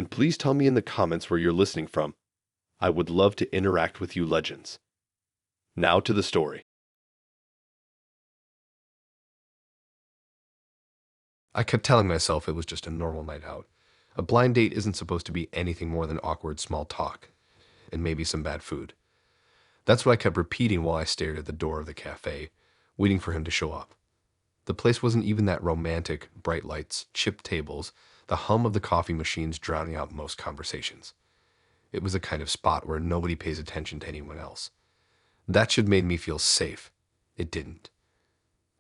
and please tell me in the comments where you're listening from. I would love to interact with you legends. Now to the story. I kept telling myself it was just a normal night out. A blind date isn't supposed to be anything more than awkward small talk, and maybe some bad food. That's what I kept repeating while I stared at the door of the cafe, waiting for him to show up. The place wasn't even that romantic, bright lights, chipped tables, the hum of the coffee machines drowning out most conversations. It was the kind of spot where nobody pays attention to anyone else. That should have made me feel safe. It didn't.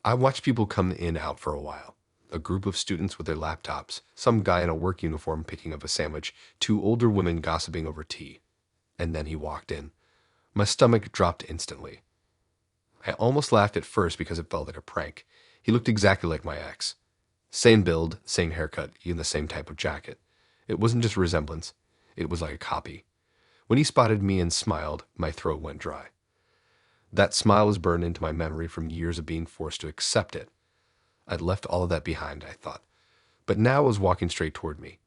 I watched people come in and out for a while. A group of students with their laptops, some guy in a work uniform picking up a sandwich, two older women gossiping over tea. And then he walked in. My stomach dropped instantly. I almost laughed at first because it felt like a prank. He looked exactly like my ex. Same build, same haircut, even the same type of jacket. It wasn't just resemblance, it was like a copy. When he spotted me and smiled, my throat went dry. That smile was burned into my memory from years of being forced to accept it. I'd left all of that behind, I thought. But now it was walking straight toward me.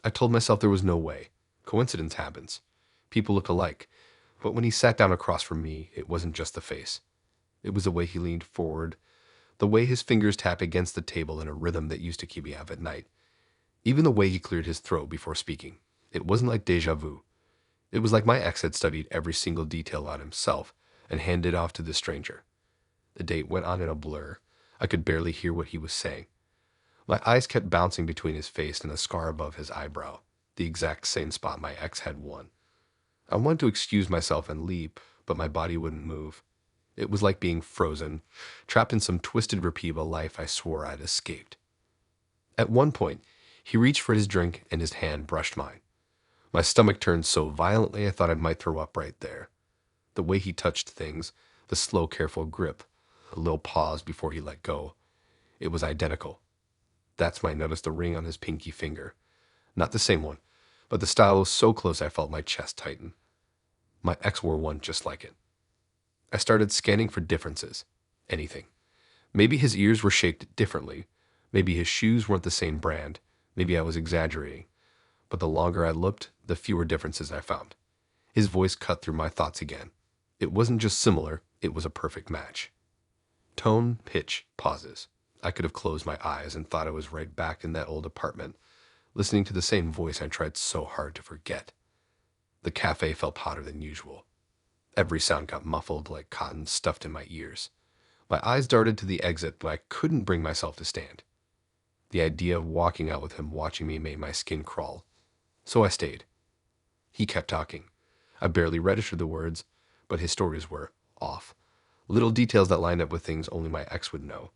I told myself there was no way. Coincidence happens. People look alike. But when he sat down across from me, it wasn't just the face. It was the way he leaned forward, the way his fingers tapped against the table in a rhythm that used to keep me up at night. Even the way he cleared his throat before speaking. It wasn't like deja vu. It was like my ex had studied every single detail on himself and handed it off to this stranger. The date went on in a blur. I could barely hear what he was saying. My eyes kept bouncing between his face and the scar above his eyebrow, the exact same spot my ex had worn. I wanted to excuse myself and leap, but my body wouldn't move. It was like being frozen, trapped in some twisted repeat of a life I swore I'd escaped. At one point, he reached for his drink and his hand brushed mine. My stomach turned so violently I thought I might throw up right there. The way he touched things, the slow, careful grip, a little pause before he let go. It was identical. That's when I noticed the ring on his pinky finger. Not the same one, but the style was so close I felt my chest tighten. My ex wore one just like it. I started scanning for differences. Anything. Maybe his ears were shaped differently. Maybe his shoes weren't the same brand. Maybe I was exaggerating. But the longer I looked, the fewer differences I found. His voice cut through my thoughts again. It wasn't just similar, it was a perfect match. Tone, pitch, pauses. I could have closed my eyes and thought I was right back in that old apartment, listening to the same voice I tried so hard to forget. The cafe felt hotter than usual. Every sound got muffled like cotton stuffed in my ears. My eyes darted to the exit, but I couldn't bring myself to stand. The idea of walking out with him watching me made my skin crawl. So I stayed. He kept talking. I barely registered the words, but his stories were off. Little details that lined up with things only my ex would know.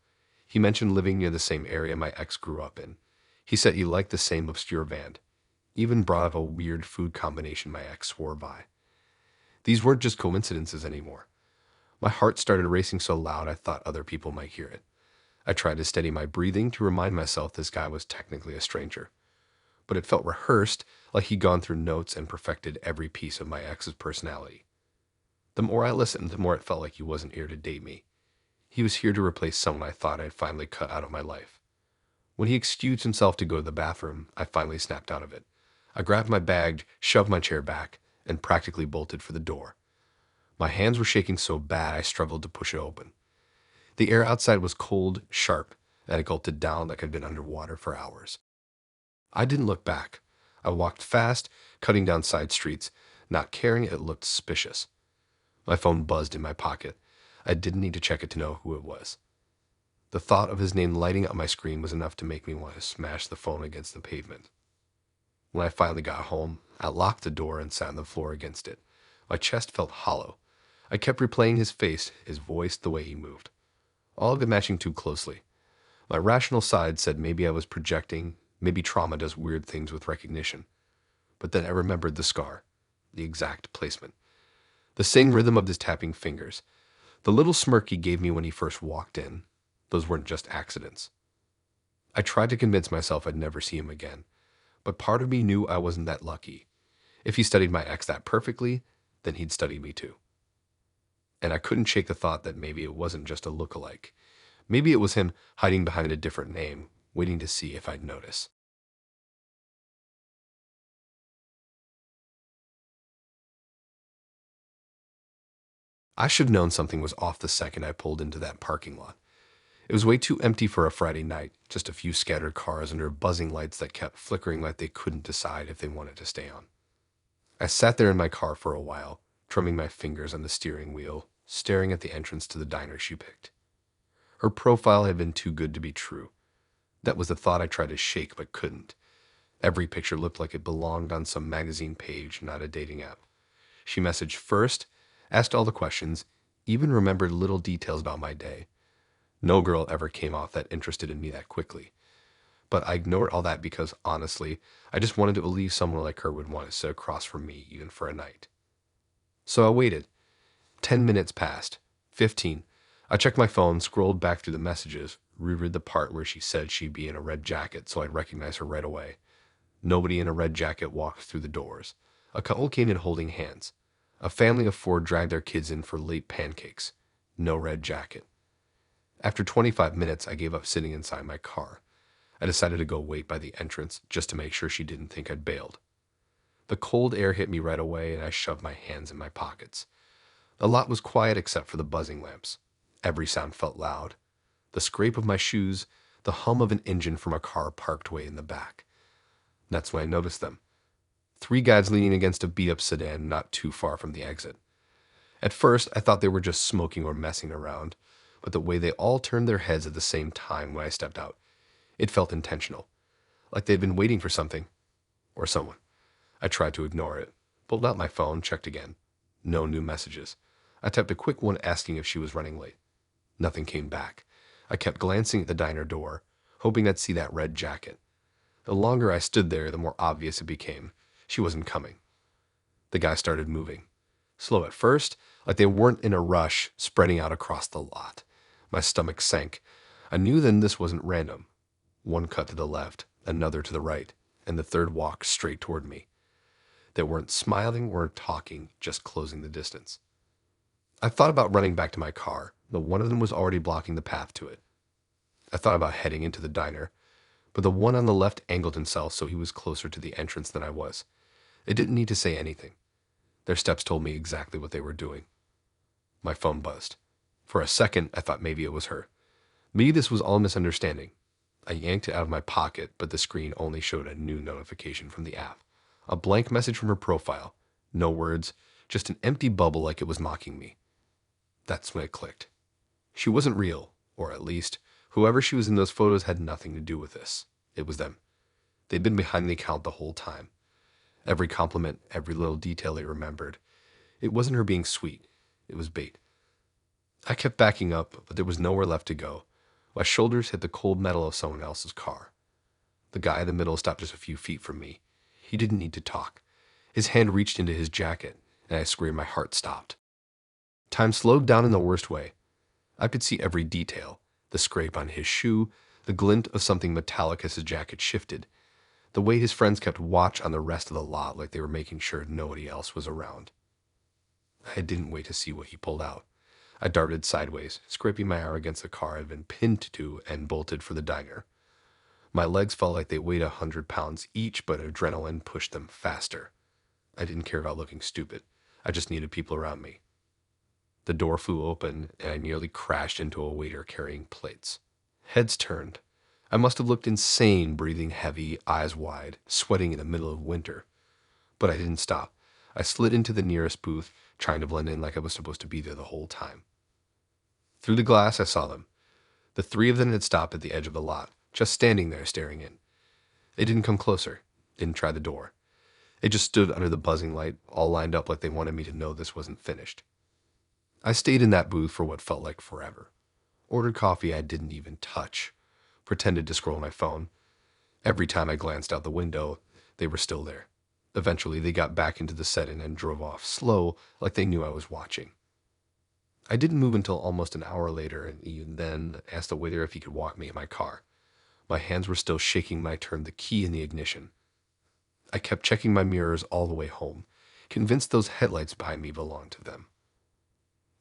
He mentioned living near the same area my ex grew up in. He said he liked the same obscure band. Even brought up a weird food combination my ex swore by. These weren't just coincidences anymore. My heart started racing so loud I thought other people might hear it. I tried to steady my breathing to remind myself this guy was technically a stranger. But it felt rehearsed, like he'd gone through notes and perfected every piece of my ex's personality. The more I listened, the more it felt like he wasn't here to date me. He was here to replace someone I thought I'd finally cut out of my life. When he excused himself to go to the bathroom, I finally snapped out of it. I grabbed my bag, shoved my chair back, and practically bolted for the door. My hands were shaking so bad I struggled to push it open. The air outside was cold, sharp, and I gulped it down like I'd been underwater for hours. I didn't look back. I walked fast, cutting down side streets, not caring it looked suspicious. My phone buzzed in my pocket. I didn't need to check it to know who it was. The thought of his name lighting up my screen was enough to make me want to smash the phone against the pavement. When I finally got home, I locked the door and sat on the floor against it. My chest felt hollow. I kept replaying his face, his voice, the way he moved. All of it matching too closely. My rational side said maybe I was projecting, maybe trauma does weird things with recognition. But then I remembered the scar, the exact placement. The same rhythm of his tapping fingers. The little smirk he gave me when he first walked in. Those weren't just accidents. I tried to convince myself I'd never see him again. But part of me knew I wasn't that lucky. If he studied my ex that perfectly, then he'd study me too. And I couldn't shake the thought that maybe it wasn't just a look-alike. Maybe it was him hiding behind a different name, waiting to see if I'd notice. I should have known something was off the second I pulled into that parking lot. It was way too empty for a Friday night, just a few scattered cars under buzzing lights that kept flickering like they couldn't decide if they wanted to stay on. I sat there in my car for a while, drumming my fingers on the steering wheel, staring at the entrance to the diner she picked. Her profile had been too good to be true. That was the thought I tried to shake but couldn't. Every picture looked like it belonged on some magazine page, not a dating app. She messaged first, asked all the questions, even remembered little details about my day. No girl ever came off that interested in me that quickly. But I ignored all that because, honestly, I just wanted to believe someone like her would want to sit across from me even for a night. So I waited. 10 minutes passed. 15. I checked my phone, scrolled back through the messages, reread the part where she said she'd be in a red jacket so I'd recognize her right away. Nobody in a red jacket walked through the doors. A couple came in holding hands. A family of 4 dragged their kids in for late pancakes. No red jacket. After 25 minutes, I gave up sitting inside my car. I decided to go wait by the entrance just to make sure she didn't think I'd bailed. The cold air hit me right away and I shoved my hands in my pockets. The lot was quiet except for the buzzing lamps. Every sound felt loud. The scrape of my shoes, the hum of an engine from a car parked way in the back. That's when I noticed them. 3 guys leaning against a beat-up sedan not too far from the exit. At first, I thought they were just smoking or messing around, but the way they all turned their heads at the same time when I stepped out, it felt intentional, like they'd been waiting for something or someone. I tried to ignore it, pulled out my phone, checked again. No new messages. I typed a quick one asking if she was running late. Nothing came back. I kept glancing at the diner door, hoping I'd see that red jacket. The longer I stood there, the more obvious it became. She wasn't coming. The guys started moving. Slow at first, like they weren't in a rush, spreading out across the lot. My stomach sank. I knew then this wasn't random. One cut to the left, another to the right, and the third walked straight toward me. They weren't smiling or talking, just closing the distance. I thought about running back to my car, but one of them was already blocking the path to it. I thought about heading into the diner, but the one on the left angled himself so he was closer to the entrance than I was. It didn't need to say anything. Their steps told me exactly what they were doing. My phone buzzed. For a second, I thought maybe it was her. Maybe this was all a misunderstanding. I yanked it out of my pocket, but the screen only showed a new notification from the app. A blank message from her profile. No words, just an empty bubble like it was mocking me. That's when it clicked. She wasn't real, or at least, whoever she was in those photos had nothing to do with this. It was them. They'd been behind the account the whole time. Every compliment, every little detail they remembered. It wasn't her being sweet. It was bait. I kept backing up, but there was nowhere left to go. My shoulders hit the cold metal of someone else's car. The guy in the middle stopped just a few feet from me. He didn't need to talk. His hand reached into his jacket, and I screamed. My heart stopped. Time slowed down in the worst way. I could see every detail. The scrape on his shoe, the glint of something metallic as his jacket shifted, the way his friends kept watch on the rest of the lot like they were making sure nobody else was around. I didn't wait to see what he pulled out. I darted sideways, scraping my arm against the car I'd been pinned to and bolted for the diner. My legs felt like they weighed 100 pounds each, but adrenaline pushed them faster. I didn't care about looking stupid. I just needed people around me. The door flew open, and I nearly crashed into a waiter carrying plates. Heads turned. I must have looked insane, breathing heavy, eyes wide, sweating in the middle of winter. But I didn't stop. I slid into the nearest booth, trying to blend in like I was supposed to be there the whole time. Through the glass, I saw them. The 3 of them had stopped at the edge of the lot, just standing there staring in. They didn't come closer, didn't try the door. They just stood under the buzzing light, all lined up like they wanted me to know this wasn't finished. I stayed in that booth for what felt like forever. Ordered coffee I didn't even touch. Pretended to scroll my phone. Every time I glanced out the window, they were still there. Eventually, they got back into the setting and drove off, slow, like they knew I was watching. I didn't move until almost an hour later, and even then asked the waiter if he could walk me in my car. My hands were still shaking when I turned the key in the ignition. I kept checking my mirrors all the way home, convinced those headlights behind me belonged to them.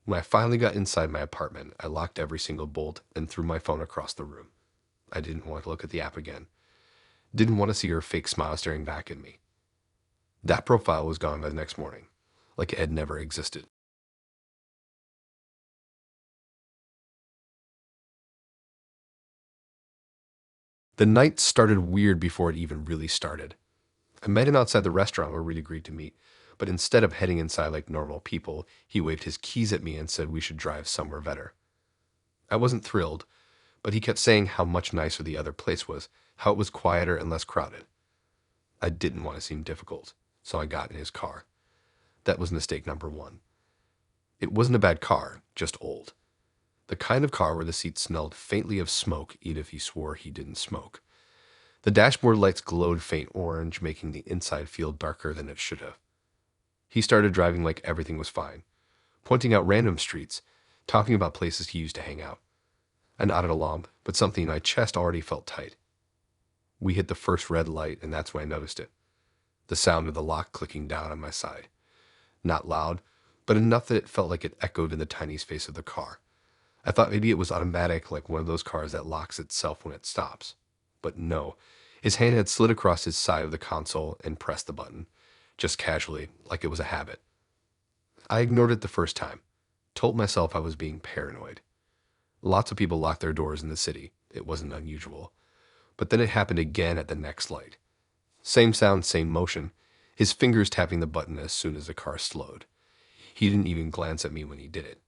When I finally got inside my apartment, I locked every single bolt and threw my phone across the room. I didn't want to look at the app again. Didn't want to see her fake smile staring back at me. That profile was gone by the next morning, like it had never existed. The night started weird before it even really started. I met him outside the restaurant where we'd agreed to meet, but instead of heading inside like normal people, he waved his keys at me and said we should drive somewhere better. I wasn't thrilled, but he kept saying how much nicer the other place was, how it was quieter and less crowded. I didn't want to seem difficult, so I got in his car. That was mistake number one. It wasn't a bad car, just old. The kind of car where the seats smelled faintly of smoke, even if he swore he didn't smoke. The dashboard lights glowed faint orange, making the inside feel darker than it should have. He started driving like everything was fine, pointing out random streets, talking about places he used to hang out. I nodded along, but something in my chest already felt tight. We hit the first red light, and that's when I noticed it. The sound of the lock clicking down on my side. Not loud, but enough that it felt like it echoed in the tiny space of the car. I thought maybe it was automatic, like one of those cars that locks itself when it stops. But no, his hand had slid across his side of the console and pressed the button, just casually, like it was a habit. I ignored it the first time, told myself I was being paranoid. Lots of people lock their doors in the city. It wasn't unusual. But then it happened again at the next light. Same sound, same motion, his fingers tapping the button as soon as the car slowed. He didn't even glance at me when he did it.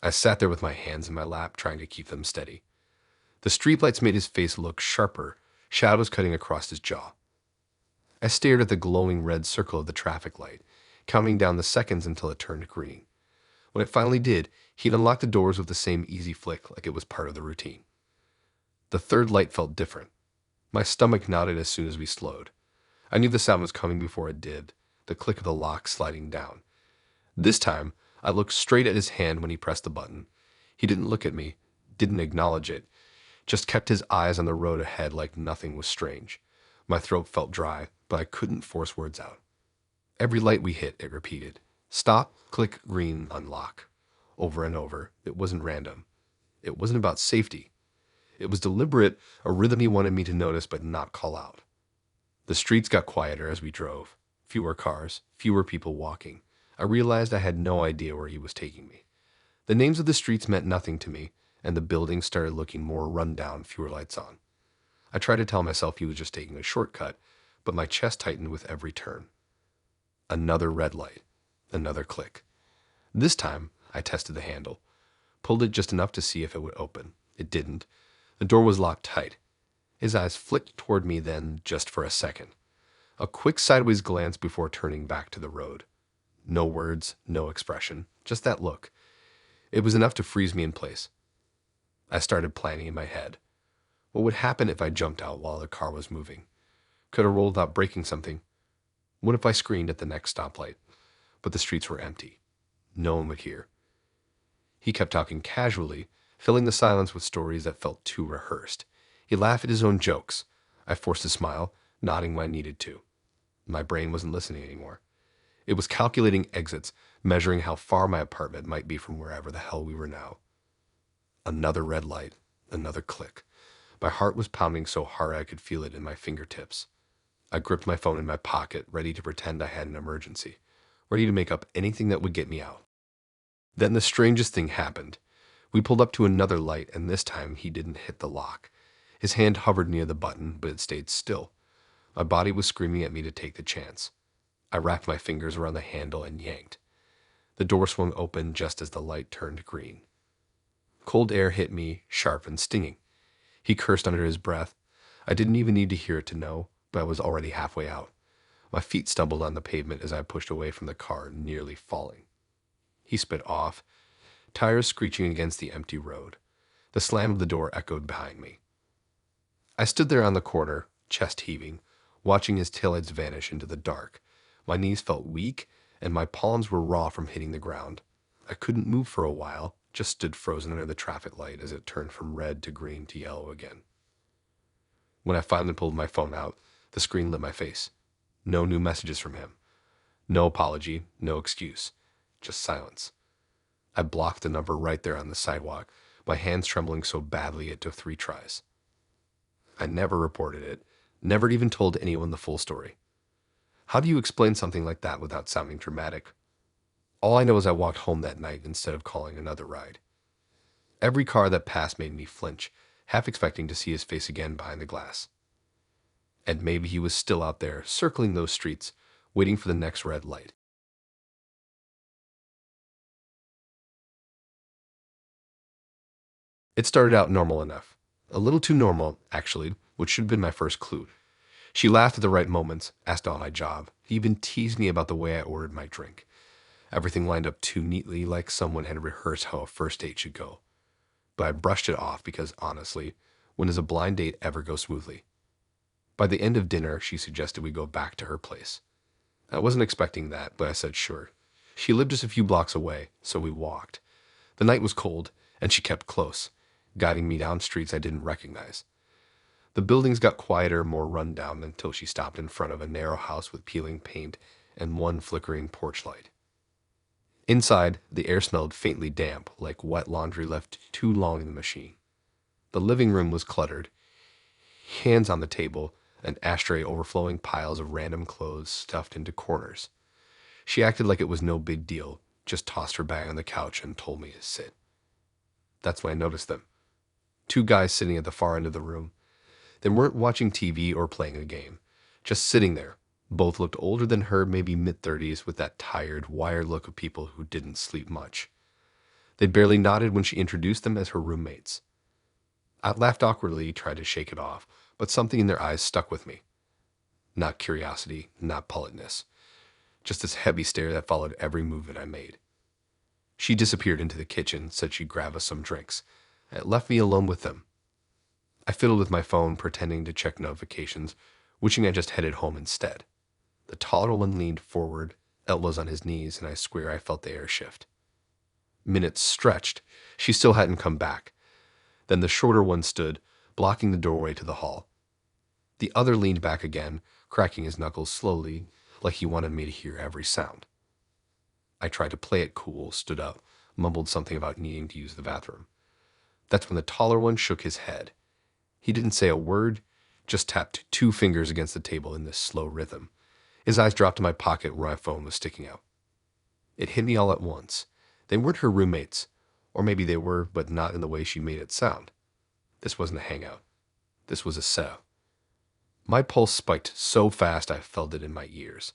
I sat there with my hands in my lap, trying to keep them steady. The streetlights made his face look sharper, shadows cutting across his jaw. I stared at the glowing red circle of the traffic light, counting down the seconds until it turned green. When it finally did, he'd unlock the doors with the same easy flick, like it was part of the routine. The third light felt different. My stomach knotted as soon as we slowed. I knew the sound was coming before it did, the click of the lock sliding down. This time, I looked straight at his hand when he pressed the button. He didn't look at me, didn't acknowledge it, just kept his eyes on the road ahead like nothing was strange. My throat felt dry, but I couldn't force words out. Every light we hit, it repeated. Stop, click, green, unlock. Over and over. It wasn't random. It wasn't about safety. It was deliberate, a rhythm he wanted me to notice but not call out. The streets got quieter as we drove. Fewer cars, fewer people walking. I realized I had no idea where he was taking me. The names of the streets meant nothing to me, and the buildings started looking more run-down, fewer lights on. I tried to tell myself he was just taking a shortcut, but my chest tightened with every turn. Another red light. Another click. This time, I tested the handle. Pulled it just enough to see if it would open. It didn't. The door was locked tight. His eyes flicked toward me then, just for a second. A quick sideways glance before turning back to the road. No words, no expression, just that look. It was enough to freeze me in place. I started planning in my head. What would happen if I jumped out while the car was moving? Could I roll without breaking something? What if I screamed at the next stoplight? But the streets were empty. No one would hear. He kept talking casually, filling the silence with stories that felt too rehearsed. He laughed at his own jokes. I forced a smile, nodding when I needed to. My brain wasn't listening anymore. It was calculating exits, measuring how far my apartment might be from wherever the hell we were now. Another red light, another click. My heart was pounding so hard I could feel it in my fingertips. I gripped my phone in my pocket, ready to pretend I had an emergency, ready to make up anything that would get me out. Then the strangest thing happened. We pulled up to another light, and this time he didn't hit the lock. His hand hovered near the button, but it stayed still. My body was screaming at me to take the chance. I wrapped my fingers around the handle and yanked. The door swung open just as the light turned green. Cold air hit me, sharp and stinging. He cursed under his breath. I didn't even need to hear it to know, but I was already halfway out. My feet stumbled on the pavement as I pushed away from the car, nearly falling. He sped off, tires screeching against the empty road. The slam of the door echoed behind me. I stood there on the corner, chest heaving, watching his taillights vanish into the dark. My knees felt weak, and my palms were raw from hitting the ground. I couldn't move for a while, just stood frozen under the traffic light as it turned from red to green to yellow again. When I finally pulled my phone out, the screen lit my face. No new messages from him. No apology, no excuse. Just silence. I blocked the number right there on the sidewalk, my hands trembling so badly it took 3 tries. I never reported it, never even told anyone the full story. How do you explain something like that without sounding dramatic? All I know is I walked home that night instead of calling another ride. Every car that passed made me flinch, half expecting to see his face again behind the glass. And maybe he was still out there, circling those streets, waiting for the next red light. It started out normal enough. A little too normal, actually, which should have been my first clue. She laughed at the right moments, asked about my job. He even teased me about the way I ordered my drink. Everything lined up too neatly, like someone had rehearsed how a first date should go. But I brushed it off because, honestly, when does a blind date ever go smoothly? By the end of dinner, she suggested we go back to her place. I wasn't expecting that, but I said sure. She lived just a few blocks away, so we walked. The night was cold, and she kept close, guiding me down streets I didn't recognize. The buildings got quieter, more run down, until she stopped in front of a narrow house with peeling paint and one flickering porch light. Inside, the air smelled faintly damp, like wet laundry left too long in the machine. The living room was cluttered, hands on the table, an ashtray overflowing piles of random clothes stuffed into corners. She acted like it was no big deal, just tossed her bag on the couch and told me to sit. That's when I noticed them. Two guys sitting at the far end of the room. They weren't watching TV or playing a game, just sitting there. Both looked older than her, maybe mid-30s, with that tired, wired look of people who didn't sleep much. They barely nodded when she introduced them as her roommates. I laughed awkwardly, tried to shake it off, but something in their eyes stuck with me. Not curiosity, not politeness, just this heavy stare that followed every movement I made. She disappeared into the kitchen, said she'd grab us some drinks. It left me alone with them. I fiddled with my phone, pretending to check notifications, wishing I just headed home instead. The taller one leaned forward, elbows on his knees, and I swear I felt the air shift. Minutes stretched. She still hadn't come back. Then the shorter one stood, blocking the doorway to the hall. The other leaned back again, cracking his knuckles slowly, like he wanted me to hear every sound. I tried to play it cool, stood up, mumbled something about needing to use the bathroom. That's when the taller one shook his head. He didn't say a word, just tapped two fingers against the table in this slow rhythm. His eyes dropped to my pocket where my phone was sticking out. It hit me all at once. They weren't her roommates. Or maybe they were, but not in the way she made it sound. This wasn't a hangout. This was a setup. My pulse spiked so fast I felt it in my ears.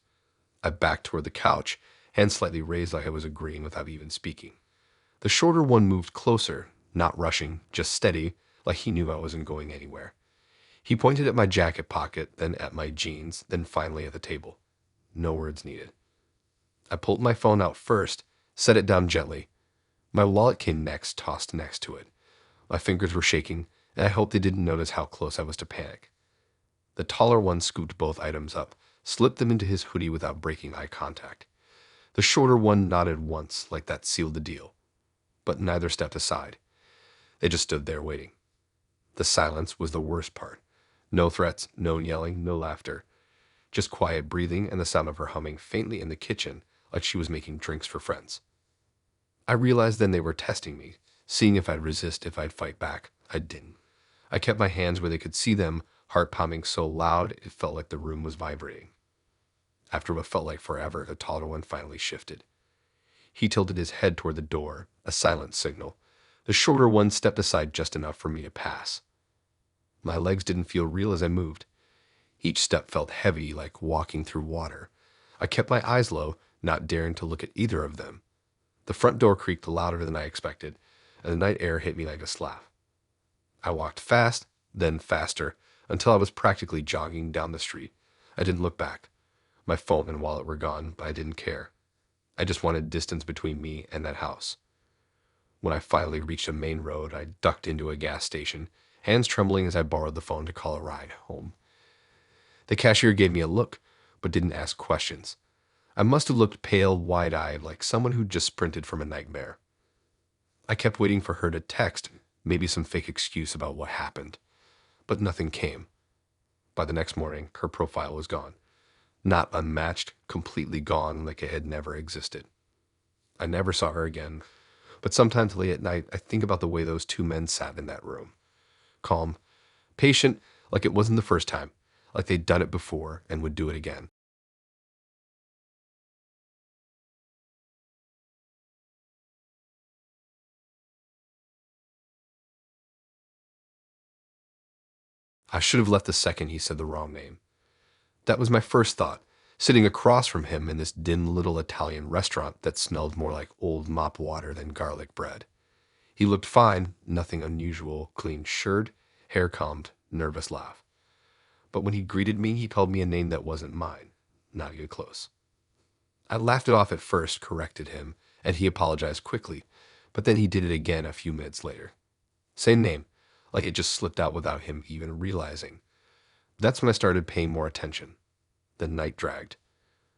I backed toward the couch, hands slightly raised like I was agreeing without even speaking. The shorter one moved closer, not rushing, just steady, like he knew I wasn't going anywhere. He pointed at my jacket pocket, then at my jeans, then finally at the table. No words needed. I pulled my phone out first, set it down gently. My wallet came next, tossed next to it. My fingers were shaking, and I hoped they didn't notice how close I was to panic. The taller one scooped both items up, slipped them into his hoodie without breaking eye contact. The shorter one nodded once, like that sealed the deal. But neither stepped aside. They just stood there waiting. The silence was the worst part. No threats, no yelling, no laughter. Just quiet breathing and the sound of her humming faintly in the kitchen, like she was making drinks for friends. I realized then they were testing me, seeing if I'd resist, if I'd fight back. I didn't. I kept my hands where they could see them, heart pounding so loud it felt like the room was vibrating. After what felt like forever, the taller one finally shifted. He tilted his head toward the door, a silent signal. The shorter one stepped aside just enough for me to pass. My legs didn't feel real as I moved. Each step felt heavy, like walking through water. I kept my eyes low, not daring to look at either of them. The front door creaked louder than I expected, and the night air hit me like a slap. I walked fast, then faster, until I was practically jogging down the street. I didn't look back. My phone and wallet were gone, but I didn't care. I just wanted distance between me and that house. When I finally reached a main road, I ducked into a gas station, hands trembling as I borrowed the phone to call a ride home. The cashier gave me a look, but didn't ask questions. I must have looked pale, wide-eyed, like someone who'd just sprinted from a nightmare. I kept waiting for her to text, maybe some fake excuse about what happened. But nothing came. By the next morning, her profile was gone. Not unmatched, completely gone, like it had never existed. I never saw her again, but sometimes late at night, I think about the way those two men sat in that room. Calm, patient, like it wasn't the first time, like they'd done it before and would do it again. I should have left the second he said the wrong name. That was my first thought, sitting across from him in this dim little Italian restaurant that smelled more like old mop water than garlic bread. He looked fine, nothing unusual, clean shirt, hair combed, nervous laugh. But when he greeted me, he called me a name that wasn't mine. Not even close. I laughed it off at first, corrected him, and he apologized quickly, but then he did it again a few minutes later. Same name, like it just slipped out without him even realizing. That's when I started paying more attention. The night dragged.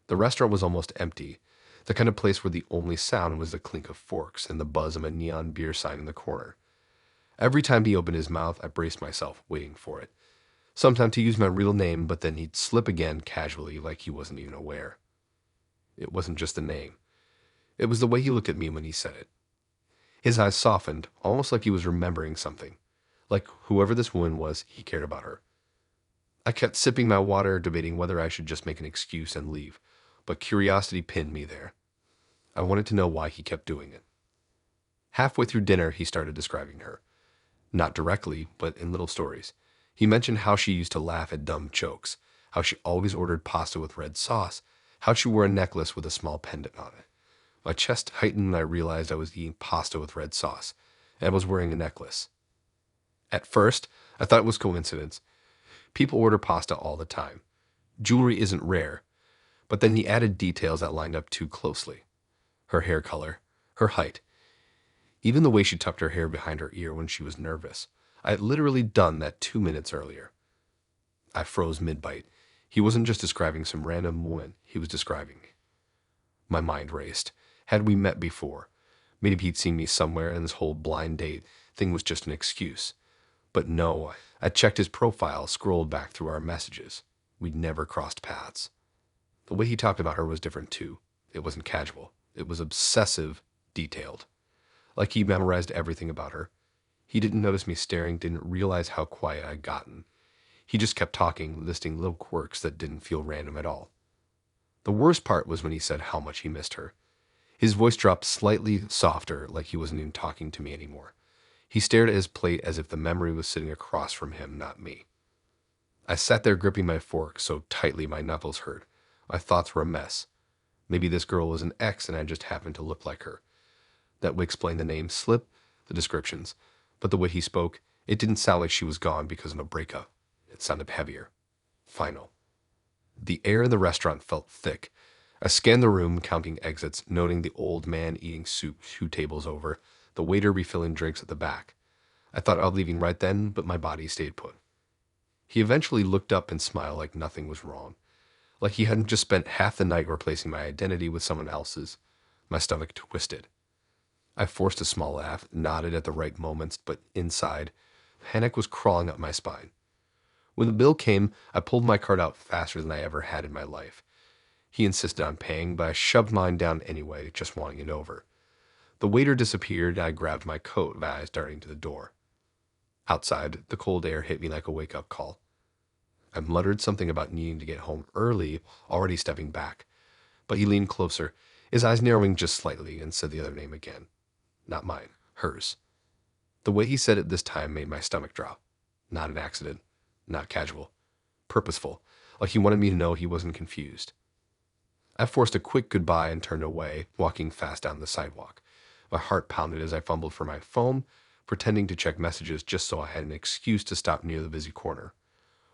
The restaurant was almost empty, the kind of place where the only sound was the clink of forks and the buzz of a neon beer sign in the corner. Every time he opened his mouth, I braced myself, waiting for it. Sometimes to use my real name, but then he'd slip again casually like he wasn't even aware. It wasn't just the name. It was the way he looked at me when he said it. His eyes softened, almost like he was remembering something. Like whoever this woman was, he cared about her. I kept sipping my water, debating whether I should just make an excuse and leave, but curiosity pinned me there. I wanted to know why he kept doing it. Halfway through dinner, he started describing her. Not directly, but in little stories. He mentioned how she used to laugh at dumb jokes, how she always ordered pasta with red sauce, how she wore a necklace with a small pendant on it. My chest heightened when I realized I was eating pasta with red sauce, and I was wearing a necklace. At first, I thought it was coincidence. People order pasta all the time. Jewelry isn't rare, but then he added details that lined up too closely. Her hair color, her height, even the way she tucked her hair behind her ear when she was nervous. I had literally done that 2 minutes earlier. I froze mid-bite. He wasn't just describing some random woman, he was describing me. My mind raced. Had we met before? Maybe he'd seen me somewhere and this whole blind date thing was just an excuse. But no, I checked his profile, scrolled back through our messages. We'd never crossed paths. The way he talked about her was different too. It wasn't casual. It was obsessive, detailed. Like he memorized everything about her. He didn't notice me staring, didn't realize how quiet I'd gotten. He just kept talking, listing little quirks that didn't feel random at all. The worst part was when he said how much he missed her. His voice dropped slightly softer, like he wasn't even talking to me anymore. He stared at his plate as if the memory was sitting across from him, not me. I sat there gripping my fork so tightly my knuckles hurt. My thoughts were a mess. Maybe this girl was an ex and I just happened to look like her. That would explain the name slip, the descriptions. But the way he spoke, it didn't sound like she was gone because of a breakup. It sounded heavier. Final. The air in the restaurant felt thick. I scanned the room, counting exits, noting the old man eating soup 2 tables over, the waiter refilling drinks at the back. I thought of leaving right then, but my body stayed put. He eventually looked up and smiled like nothing was wrong. Like he hadn't just spent half the night replacing my identity with someone else's. My stomach twisted. I forced a small laugh, nodded at the right moments, but inside, panic was crawling up my spine. When the bill came, I pulled my card out faster than I ever had in my life. He insisted on paying, but I shoved mine down anyway, just wanting it over. The waiter disappeared, and I grabbed my coat, my eyes darting to the door. Outside, the cold air hit me like a wake-up call. I muttered something about needing to get home early, already stepping back. But he leaned closer, his eyes narrowing just slightly, and said the other name again. Not mine, hers. The way he said it this time made my stomach drop. Not an accident, not casual, purposeful, like he wanted me to know he wasn't confused. I forced a quick goodbye and turned away, walking fast down the sidewalk. My heart pounded as I fumbled for my phone, pretending to check messages just so I had an excuse to stop near the busy corner.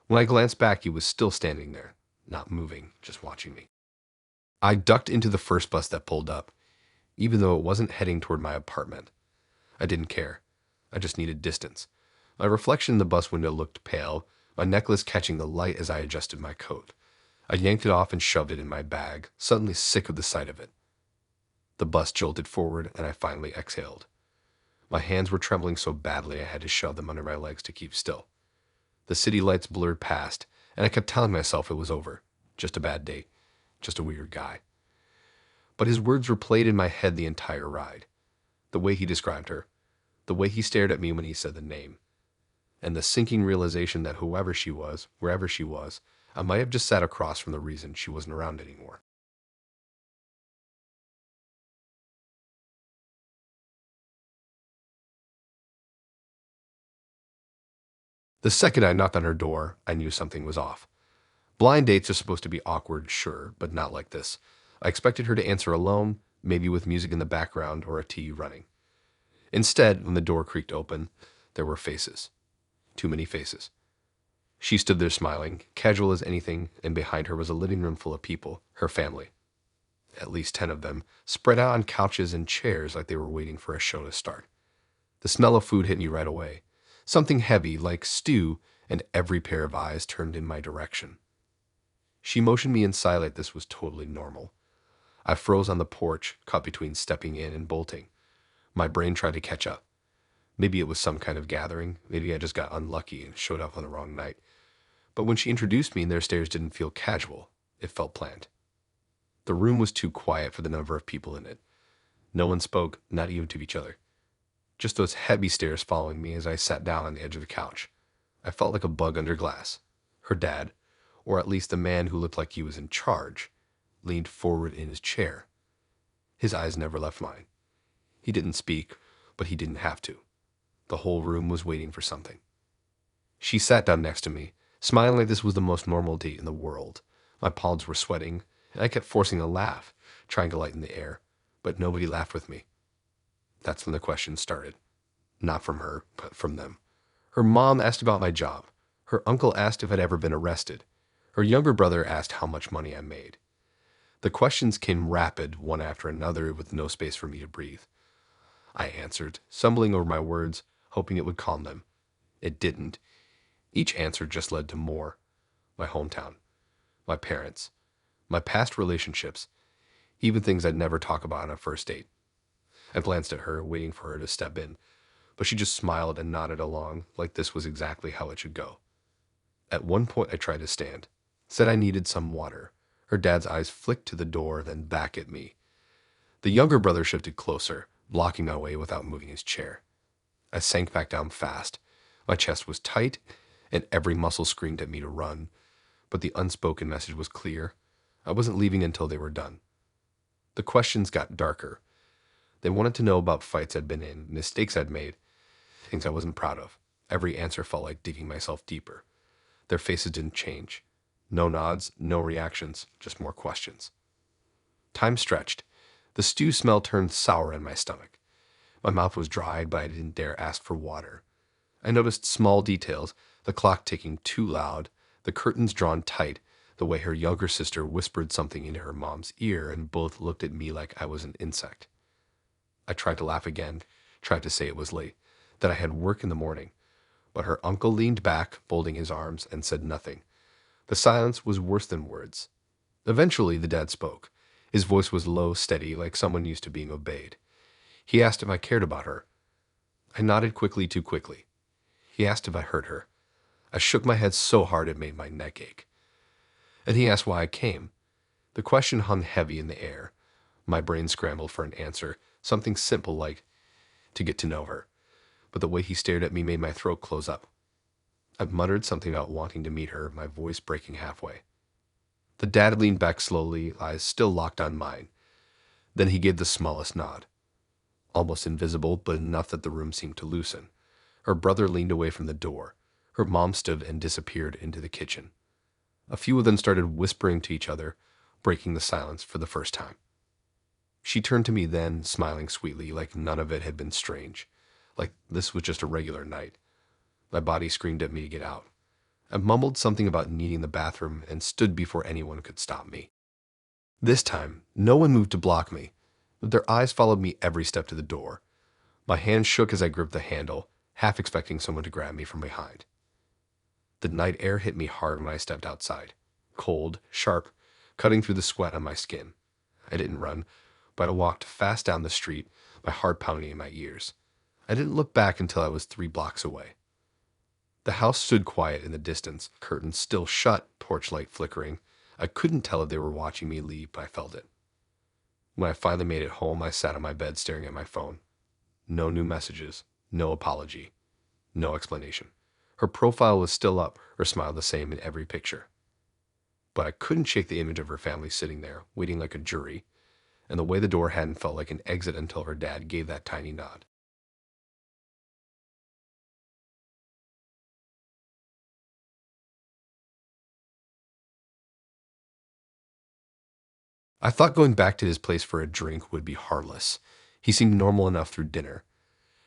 When I glanced back, he was still standing there, not moving, just watching me. I ducked into the first bus that pulled up, even though it wasn't heading toward my apartment. I didn't care. I just needed distance. My reflection in the bus window looked pale, my necklace catching the light as I adjusted my coat. I yanked it off and shoved it in my bag, suddenly sick of the sight of it. The bus jolted forward, and I finally exhaled. My hands were trembling so badly I had to shove them under my legs to keep still. The city lights blurred past, and I kept telling myself it was over. Just a bad date. Just a weird guy. But his words replayed in my head the entire ride. The way he described her. The way he stared at me when he said the name. And the sinking realization that whoever she was, wherever she was, I might have just sat across from the reason she wasn't around anymore. The second I knocked on her door, I knew something was off. Blind dates are supposed to be awkward, sure, but not like this. I expected her to answer alone, maybe with music in the background or a TV running. Instead, when the door creaked open, there were faces. Too many faces. She stood there smiling, casual as anything, and behind her was a living room full of people, her family. At least 10 of them, spread out on couches and chairs like they were waiting for a show to start. The smell of food hit me right away. Something heavy, like stew, and every pair of eyes turned in my direction. She motioned me inside like this was totally normal. I froze on the porch, caught between stepping in and bolting. My brain tried to catch up. Maybe it was some kind of gathering. Maybe I just got unlucky and showed up on the wrong night. But when she introduced me, their stares didn't feel casual. It felt planned. The room was too quiet for the number of people in it. No one spoke, not even to each other. Just those heavy stares following me as I sat down on the edge of the couch. I felt like a bug under glass. Her dad, or at least the man who looked like he was in charge, leaned forward in his chair. His eyes never left mine. He didn't speak, but he didn't have to. The whole room was waiting for something. She sat down next to me, smiling like this was the most normal date in the world. My palms were sweating, and I kept forcing a laugh, trying to lighten the air, but nobody laughed with me. That's when the questions started. Not from her, but from them. Her mom asked about my job. Her uncle asked if I'd ever been arrested. Her younger brother asked how much money I made. The questions came rapid, one after another, with no space for me to breathe. I answered, stumbling over my words, hoping it would calm them. It didn't. Each answer just led to more. My hometown, my parents, my past relationships, even things I'd never talk about on a first date. I glanced at her, waiting for her to step in, but she just smiled and nodded along, like this was exactly how it should go. At one point I tried to stand, said I needed some water. Her dad's eyes flicked to the door, then back at me. The younger brother shifted closer, blocking my way without moving his chair. I sank back down fast. My chest was tight, and every muscle screamed at me to run, but the unspoken message was clear. I wasn't leaving until they were done. The questions got darker. They wanted to know about fights I'd been in, mistakes I'd made, things I wasn't proud of. Every answer felt like digging myself deeper. Their faces didn't change. No nods, no reactions, just more questions. Time stretched. The stew smell turned sour in my stomach. My mouth was dried, but I didn't dare ask for water. I noticed small details, the clock ticking too loud, the curtains drawn tight, the way her younger sister whispered something into her mom's ear, and both looked at me like I was an insect. I tried to laugh again, tried to say it was late, that I had work in the morning, but her uncle leaned back, folding his arms, and said nothing. The silence was worse than words. Eventually, the dad spoke. His voice was low, steady, like someone used to being obeyed. He asked if I cared about her. I nodded quickly, too quickly. He asked if I hurt her. I shook my head so hard it made my neck ache. And he asked why I came. The question hung heavy in the air. My brain scrambled for an answer, something simple like, to get to know her. But the way he stared at me made my throat close up. I muttered something about wanting to meet her, my voice breaking halfway. The dad leaned back slowly, eyes still locked on mine. Then he gave the smallest nod. Almost invisible, but enough that the room seemed to loosen. Her brother leaned away from the door. Her mom stood and disappeared into the kitchen. A few of them started whispering to each other, breaking the silence for the first time. She turned to me then, smiling sweetly, like none of it had been strange, like this was just a regular night. My body screamed at me to get out. I mumbled something about needing the bathroom and stood before anyone could stop me. This time, no one moved to block me, but their eyes followed me every step to the door. My hand shook as I gripped the handle, half expecting someone to grab me from behind. The night air hit me hard when I stepped outside. Cold, sharp, cutting through the sweat on my skin. I didn't run, but I walked fast down the street, my heart pounding in my ears. I didn't look back until I was 3 blocks away. The house stood quiet in the distance, curtains still shut, porch light flickering. I couldn't tell if they were watching me leave, but I felt it. When I finally made it home, I sat on my bed staring at my phone. No new messages, no apology, no explanation. Her profile was still up, her smile the same in every picture. But I couldn't shake the image of her family sitting there, waiting like a jury, and the way the door hadn't felt like an exit until her dad gave that tiny nod. I thought going back to his place for a drink would be harmless. He seemed normal enough through dinner.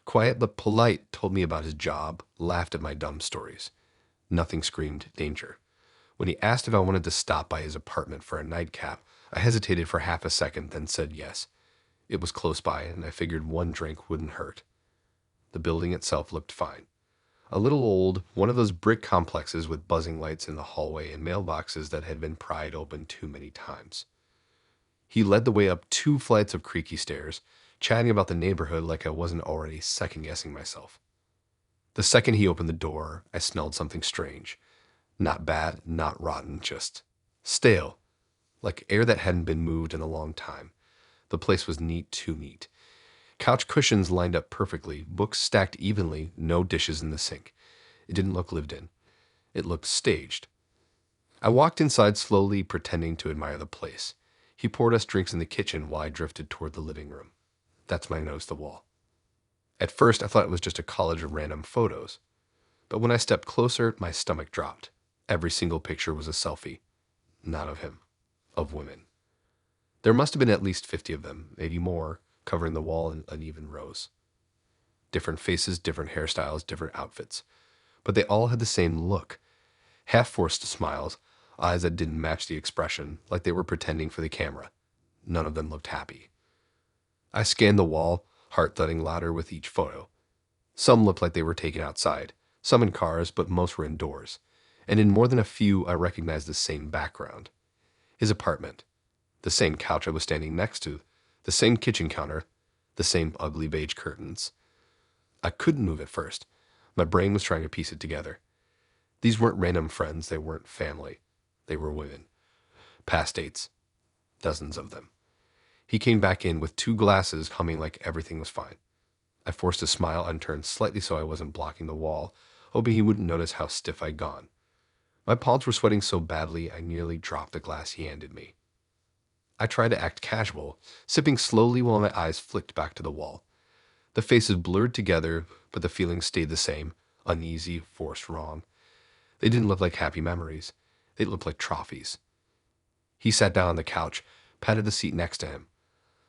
Quiet but polite, told me about his job, laughed at my dumb stories. Nothing screamed danger. When he asked if I wanted to stop by his apartment for a nightcap, I hesitated for half a second, then said yes. It was close by, and I figured one drink wouldn't hurt. The building itself looked fine. A little old, one of those brick complexes with buzzing lights in the hallway and mailboxes that had been pried open too many times. He led the way up 2 flights of creaky stairs, chatting about the neighborhood like I wasn't already second-guessing myself. The second he opened the door, I smelled something strange. Not bad, not rotten, just stale, like air that hadn't been moved in a long time. The place was neat, too neat. Couch cushions lined up perfectly, books stacked evenly, no dishes in the sink. It didn't look lived in. It looked staged. I walked inside slowly, pretending to admire the place. He poured us drinks in the kitchen while I drifted toward the living room. That's when I noticed the wall. At first, I thought it was just a collage of random photos. But when I stepped closer, my stomach dropped. Every single picture was a selfie. Not of him. Of women. There must have been at least 50 of them, maybe more, covering the wall in uneven rows. Different faces, different hairstyles, different outfits. But they all had the same look. Half-forced smiles, eyes that didn't match the expression, like they were pretending for the camera. None of them looked happy. I scanned the wall, heart thudding louder with each photo. Some looked like they were taken outside, some in cars, but most were indoors. And in more than a few, I recognized the same background. His apartment. The same couch I was standing next to. The same kitchen counter. The same ugly beige curtains. I couldn't move at first. My brain was trying to piece it together. These weren't random friends. They weren't family. They were women. Past dates. Dozens of them. He came back in with 2 glasses, humming like everything was fine. I forced a smile and turned slightly so I wasn't blocking the wall, hoping he wouldn't notice how stiff I'd gone. My palms were sweating so badly I nearly dropped the glass he handed me. I tried to act casual, sipping slowly while my eyes flicked back to the wall. The faces blurred together, but the feelings stayed the same, uneasy, forced wrong. They didn't look like happy memories. They looked like trophies. He sat down on the couch, patted the seat next to him.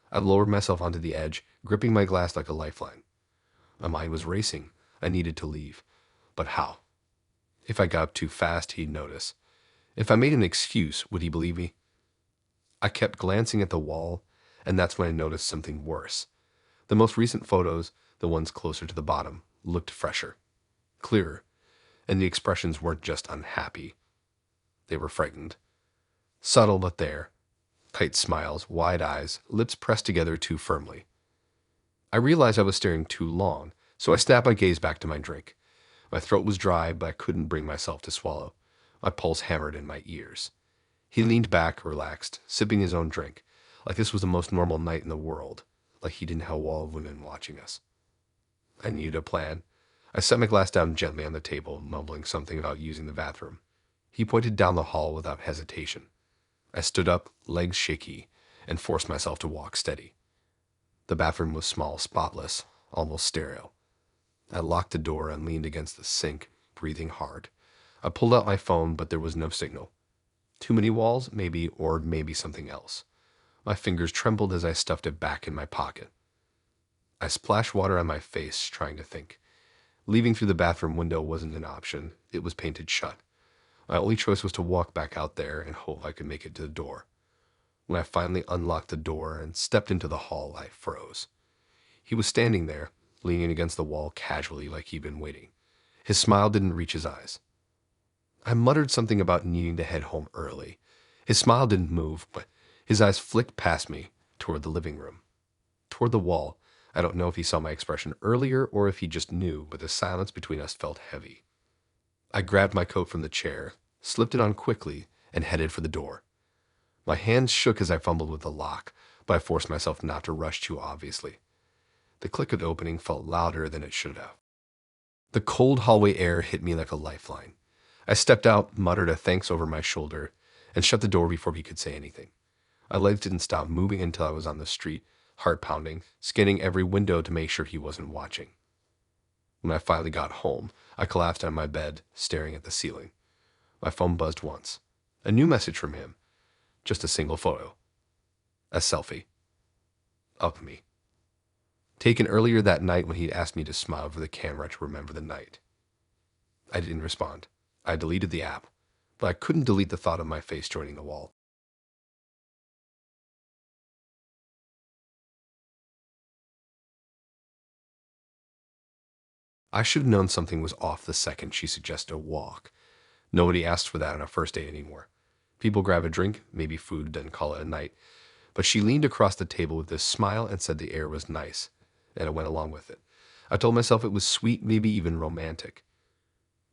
I lowered myself onto the edge, gripping my glass like a lifeline. My mind was racing. I needed to leave. But how? If I got up too fast, he'd notice. If I made an excuse, would he believe me? I kept glancing at the wall, and that's when I noticed something worse. The most recent photos, the ones closer to the bottom, looked fresher, clearer, and the expressions weren't just unhappy. They were frightened. Subtle but there. Tight smiles, wide eyes, lips pressed together too firmly. I realized I was staring too long, so I snapped my gaze back to my drink. My throat was dry, but I couldn't bring myself to swallow. My pulse hammered in my ears. He leaned back, relaxed, sipping his own drink, like this was the most normal night in the world, like he didn't have a wall of women watching us. I needed a plan. I set my glass down gently on the table, mumbling something about using the bathroom. He pointed down the hall without hesitation. I stood up, legs shaky, and forced myself to walk steady. The bathroom was small, spotless, almost sterile. I locked the door and leaned against the sink, breathing hard. I pulled out my phone, but there was no signal. Too many walls, maybe, or maybe something else. My fingers trembled as I stuffed it back in my pocket. I splashed water on my face, trying to think. Leaving through the bathroom window wasn't an option. It was painted shut. My only choice was to walk back out there and hope I could make it to the door. When I finally unlocked the door and stepped into the hall, I froze. He was standing there, leaning against the wall casually like he'd been waiting. His smile didn't reach his eyes. I muttered something about needing to head home early. His smile didn't move, but his eyes flicked past me, toward the living room. Toward the wall. I don't know if he saw my expression earlier or if he just knew, but the silence between us felt heavy. I grabbed my coat from the chair, slipped it on quickly, and headed for the door. My hands shook as I fumbled with the lock, but I forced myself not to rush too obviously. The click of the opening felt louder than it should have. The cold hallway air hit me like a lifeline. I stepped out, muttered a thanks over my shoulder, and shut the door before he could say anything. My legs didn't stop moving until I was on the street, heart pounding, scanning every window to make sure he wasn't watching. When I finally got home, I collapsed on my bed, staring at the ceiling. My phone buzzed once. A new message from him. Just a single photo. A selfie. Of me. Taken earlier that night when he'd asked me to smile over the camera to remember the night. I didn't respond. I deleted the app, but I couldn't delete the thought of my face joining the wall. I should have known something was off the second she suggested a walk. Nobody asks for that on a first date anymore. People grab a drink, maybe food, then call it a night. But she leaned across the table with this smile and said the air was nice, and I went along with it. I told myself it was sweet, maybe even romantic.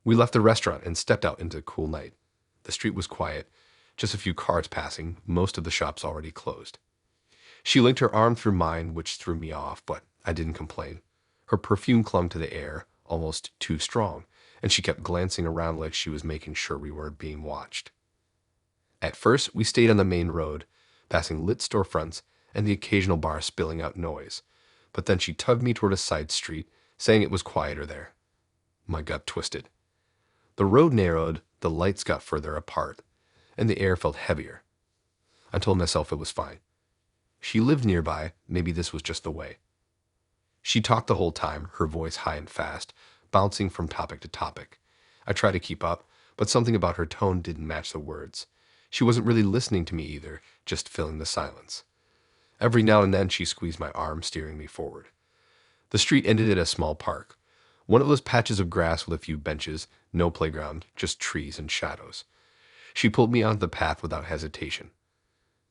We left the restaurant and stepped out into a cool night. The street was quiet, just a few cars passing, most of the shops already closed. She linked her arm through mine, which threw me off, but I didn't complain. Her perfume clung to the air, almost too strong, and she kept glancing around like she was making sure we weren't being watched. At first, we stayed on the main road, passing lit storefronts and the occasional bar spilling out noise, but then she tugged me toward a side street, saying it was quieter there. My gut twisted. The road narrowed, the lights got further apart, and the air felt heavier. I told myself it was fine. She lived nearby, maybe this was just the way. She talked the whole time, her voice high and fast, bouncing from topic to topic. I tried to keep up, but something about her tone didn't match the words. She wasn't really listening to me either, just filling the silence. Every now and then she squeezed my arm, steering me forward. The street ended at a small park. One of those patches of grass with a few benches, no playground, just trees and shadows. She pulled me onto the path without hesitation.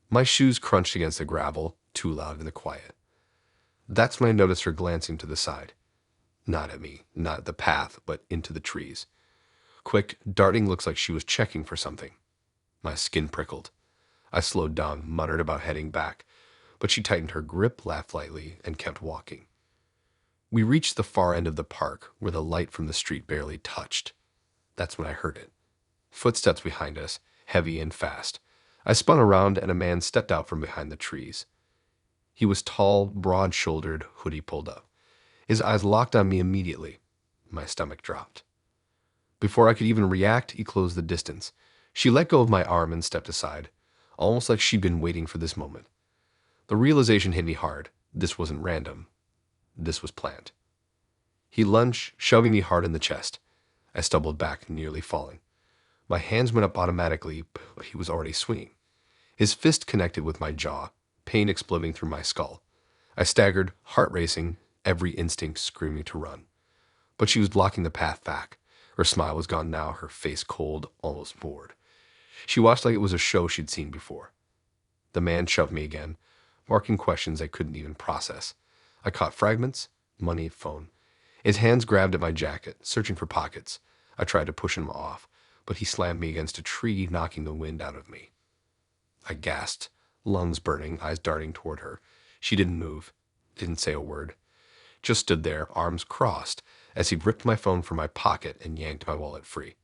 My shoes crunched against the gravel, too loud in the quiet. That's when I noticed her glancing to the side. Not at me, not at the path, but into the trees. Quick, darting looks like she was checking for something. My skin prickled. I slowed down, muttered about heading back, but she tightened her grip, laughed lightly, and kept walking. We reached the far end of the park, where the light from the street barely touched. That's when I heard it. Footsteps behind us, heavy and fast. I spun around, and a man stepped out from behind the trees. He was tall, broad-shouldered, hoodie pulled up. His eyes locked on me immediately. My stomach dropped. Before I could even react, he closed the distance. She let go of my arm and stepped aside, almost like she'd been waiting for this moment. The realization hit me hard. This wasn't random. This was planned. He lunged, shoving me hard in the chest. I stumbled back, nearly falling. My hands went up automatically, but he was already swinging. His fist connected with my jaw, pain exploding through my skull. I staggered, heart racing, every instinct screaming to run. But she was blocking the path back. Her smile was gone now, her face cold, almost bored. She watched like it was a show she'd seen before. The man shoved me again, marking questions I couldn't even process. I caught fragments, money, phone. His hands grabbed at my jacket, searching for pockets. I tried to push him off, but he slammed me against a tree, knocking the wind out of me. I gasped, lungs burning, eyes darting toward her. She didn't move, didn't say a word. Just stood there, arms crossed, as he ripped my phone from my pocket and yanked my wallet free.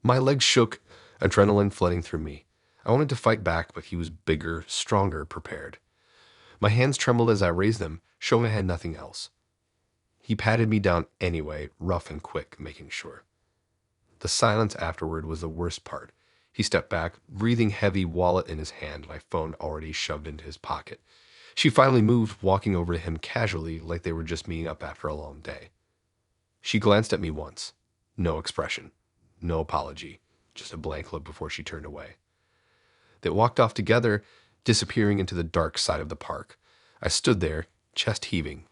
My legs shook, adrenaline flooding through me. I wanted to fight back, but he was bigger, stronger, prepared. My hands trembled as I raised them, showing I had nothing else. He patted me down anyway, rough and quick, making sure. The silence afterward was the worst part. He stepped back, breathing heavy, wallet in his hand, my phone already shoved into his pocket. She finally moved, walking over to him casually, like they were just meeting up after a long day. She glanced at me once. No expression. No apology. Just a blank look before she turned away. They walked off together, disappearing into the dark side of the park. I stood there, chest heaving,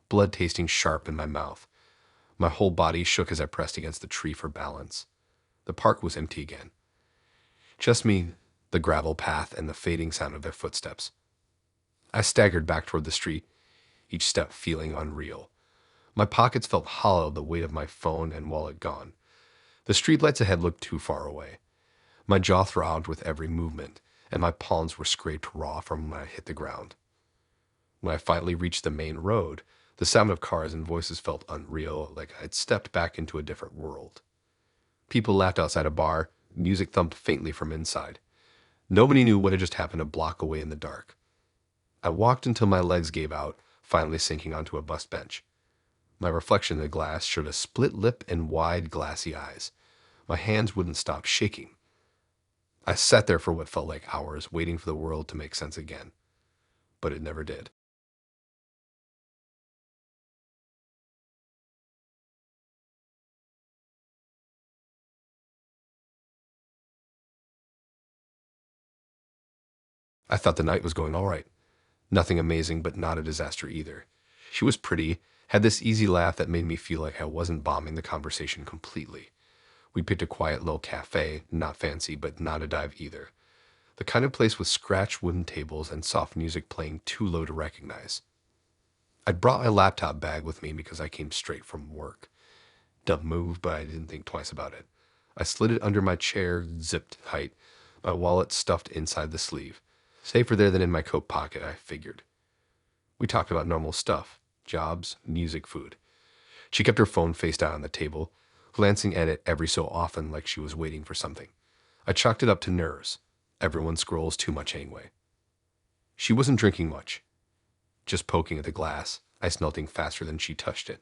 blood tasting sharp in my mouth. My whole body shook as I pressed against the tree for balance. The park was empty again. Just me, the gravel path, and the fading sound of their footsteps. I staggered back toward the street, each step feeling unreal. My pockets felt hollow, the weight of my phone and wallet gone. The streetlights ahead looked too far away. My jaw throbbed with every movement, and my palms were scraped raw from when I hit the ground. When I finally reached the main road, the sound of cars and voices felt unreal, like I'd stepped back into a different world. People laughed outside a bar, music thumped faintly from inside. Nobody knew what had just happened a block away in the dark. I walked until my legs gave out, finally sinking onto a bus bench. My reflection in the glass showed a split lip and wide, glassy eyes. My hands wouldn't stop shaking. I sat there for what felt like hours, waiting for the world to make sense again. but it never did. I thought the night was going all right. Nothing amazing, but not a disaster either. She was pretty, had this easy laugh that made me feel like I wasn't bombing the conversation completely. We picked a quiet little cafe, not fancy, but not a dive either. The kind of place with scratched wooden tables and soft music playing too low to recognize. I'd brought my laptop bag with me because I came straight from work. Dumb move, but I didn't think twice about it. I slid it under my chair, zipped tight, my wallet stuffed inside the sleeve. Safer there than in my coat pocket, I figured. We talked about normal stuff, jobs, music, food. She kept her phone face down on the table, glancing at it every so often like she was waiting for something. I chalked it up to nerves. Everyone scrolls too much anyway. She wasn't drinking much, just poking at the glass, ice melting faster than she touched it.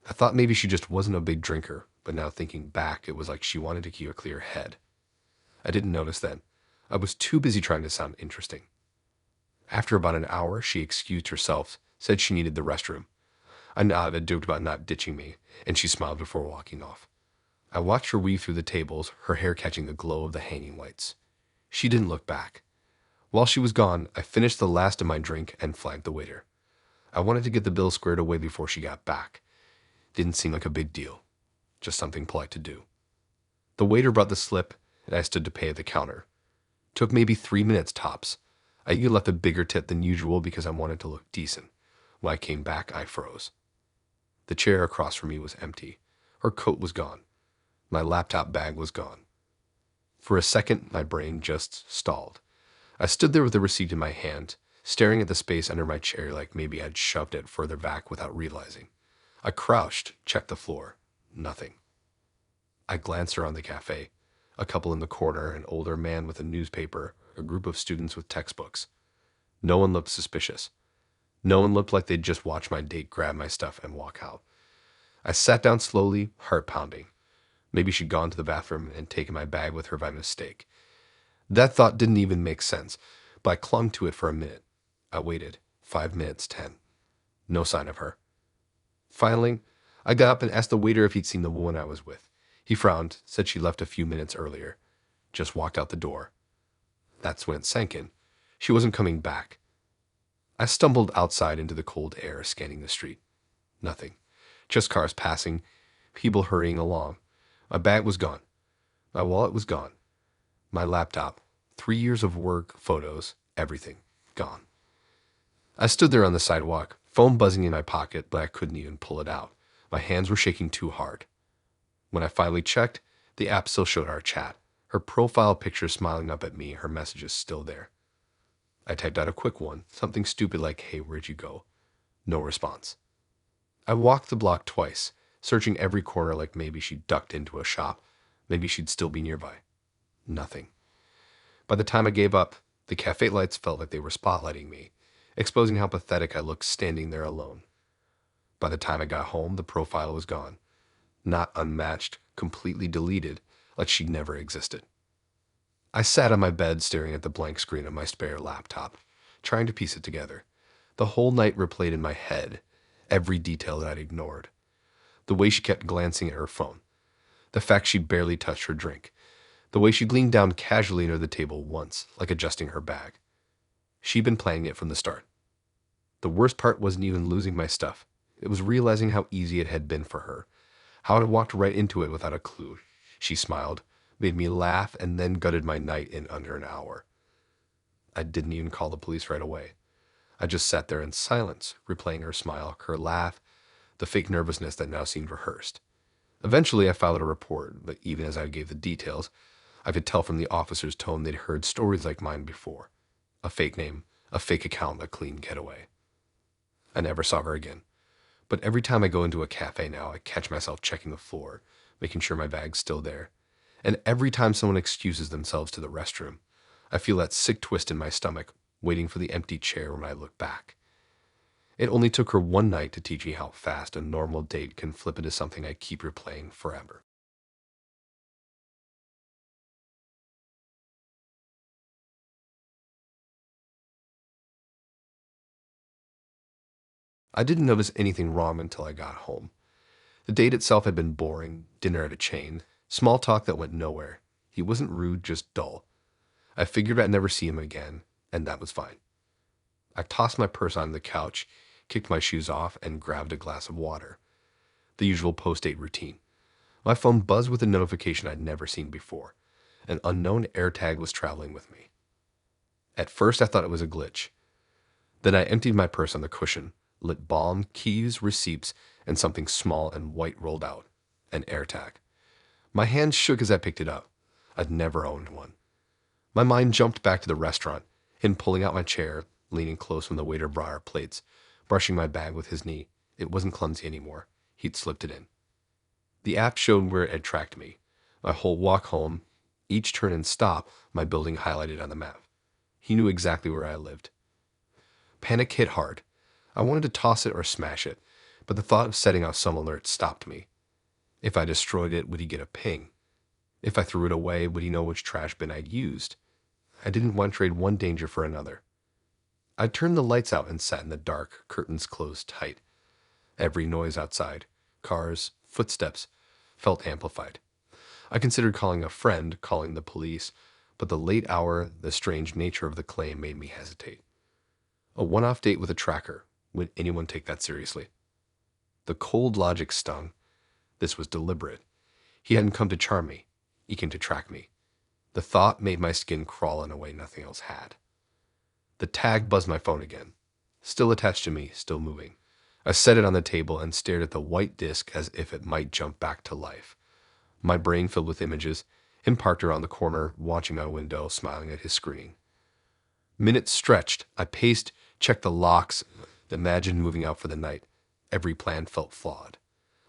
I thought maybe she just wasn't a big drinker, but now thinking back, it was like she wanted to keep a clear head. I didn't notice then. I was too busy trying to sound interesting. After about an hour, she excused herself, said she needed the restroom. I nodded, joked about not ditching me, and she smiled before walking off. I watched her weave through the tables, her hair catching the glow of the hanging lights. She didn't look back. While she was gone, I finished the last of my drink and flagged the waiter. I wanted to get the bill squared away before she got back. Didn't seem like a big deal, just something polite to do. The waiter brought the slip, and I stood to pay at the counter. Took maybe 3 minutes tops. I even left a bigger tip than usual because I wanted to look decent. When I came back, I froze. The chair across from me was empty. Her coat was gone. My laptop bag was gone. For a second, my brain just stalled. I stood there with the receipt in my hand, staring at the space under my chair like maybe I'd shoved it further back without realizing. I crouched, checked the floor. Nothing. I glanced around the cafe. A couple in the corner, an older man with a newspaper, a group of students with textbooks. No one looked suspicious. No one looked like they'd just watched my date grab my stuff and walk out. I sat down slowly, heart pounding. Maybe she'd gone to the bathroom and taken my bag with her by mistake. That thought didn't even make sense, but I clung to it for a minute. I waited. 5 minutes, 10. No sign of her. Finally, I got up and asked the waiter if he'd seen the woman I was with. He frowned, said she left a few minutes earlier. Just walked out the door. That's when it sank in. She wasn't coming back. I stumbled outside into the cold air, scanning the street. Nothing. Just cars passing, people hurrying along. My bag was gone. My wallet was gone. My laptop, 3 years of work, photos, everything, gone. I stood there on the sidewalk, phone buzzing in my pocket, but I couldn't even pull it out. My hands were shaking too hard. When I finally checked, the app still showed our chat. Her profile picture smiling up at me, her messages still there. I typed out a quick one, something stupid like, "Hey, where'd you go?" No response. I walked the block twice, searching every corner like maybe she'd ducked into a shop. Maybe she'd still be nearby. Nothing. By the time I gave up, the cafe lights felt like they were spotlighting me, exposing how pathetic I looked standing there alone. By the time I got home, the profile was gone. Not unmatched, completely deleted, like she'd never existed. I sat on my bed staring at the blank screen of my spare laptop, trying to piece it together. The whole night replayed in my head, every detail that I'd ignored. The way she kept glancing at her phone. The fact she'd barely touched her drink. The way she leaned down casually near the table once, like adjusting her bag. She'd been planning it from the start. The worst part wasn't even losing my stuff. It was realizing how easy it had been for her. How I'd walked right into it without a clue. She smiled, made me laugh, and then gutted my night in under an hour. I didn't even call the police right away. I just sat there in silence, replaying her smile, her laugh, the fake nervousness that now seemed rehearsed. Eventually, I filed a report, but even as I gave the details, I could tell from the officer's tone they'd heard stories like mine before. A fake name, a fake account, a clean getaway. I never saw her again. But every time I go into a cafe now, I catch myself checking the floor, making sure my bag's still there. And every time someone excuses themselves to the restroom, I feel that sick twist in my stomach, waiting for the empty chair when I look back. It only took her one night to teach me how fast a normal date can flip into something I keep replaying forever. I didn't notice anything wrong until I got home. The date itself had been boring, dinner at a chain, small talk that went nowhere. He wasn't rude, just dull. I figured I'd never see him again, and that was fine. I tossed my purse onto the couch, kicked my shoes off, and grabbed a glass of water. The usual post-date routine. My phone buzzed with a notification I'd never seen before. An unknown AirTag was traveling with me. At first, I thought it was a glitch. Then I emptied my purse on the cushion, lit balm, keys, receipts, and something small and white rolled out. An AirTag. My hands shook as I picked it up. I'd never owned one. My mind jumped back to the restaurant, him pulling out my chair, leaning close when the waiter brought our plates, brushing my bag with his knee. It wasn't clumsy anymore. He'd slipped it in. The app showed where it had tracked me. My whole walk home, each turn and stop, my building highlighted on the map. He knew exactly where I lived. Panic hit hard. I wanted to toss it or smash it, but the thought of setting off some alert stopped me. If I destroyed it, would he get a ping? If I threw it away, would he know which trash bin I'd used? I didn't want to trade one danger for another. I turned the lights out and sat in the dark, curtains closed tight. Every noise outside, cars, footsteps, felt amplified. I considered calling a friend, calling the police, but the late hour, the strange nature of the claim made me hesitate. A one-off date with a tracker. Would anyone take that seriously? The cold logic stung. This was deliberate. He hadn't come to charm me. He came to track me. The thought made my skin crawl in a way nothing else had. The tag buzzed my phone again. Still attached to me, still moving. I set it on the table and stared at the white disc as if it might jump back to life. My brain filled with images, him parked around the corner, watching my window, smiling at his screen. Minutes stretched. I paced, checked the locks, imagined moving out for the night. Every plan felt flawed.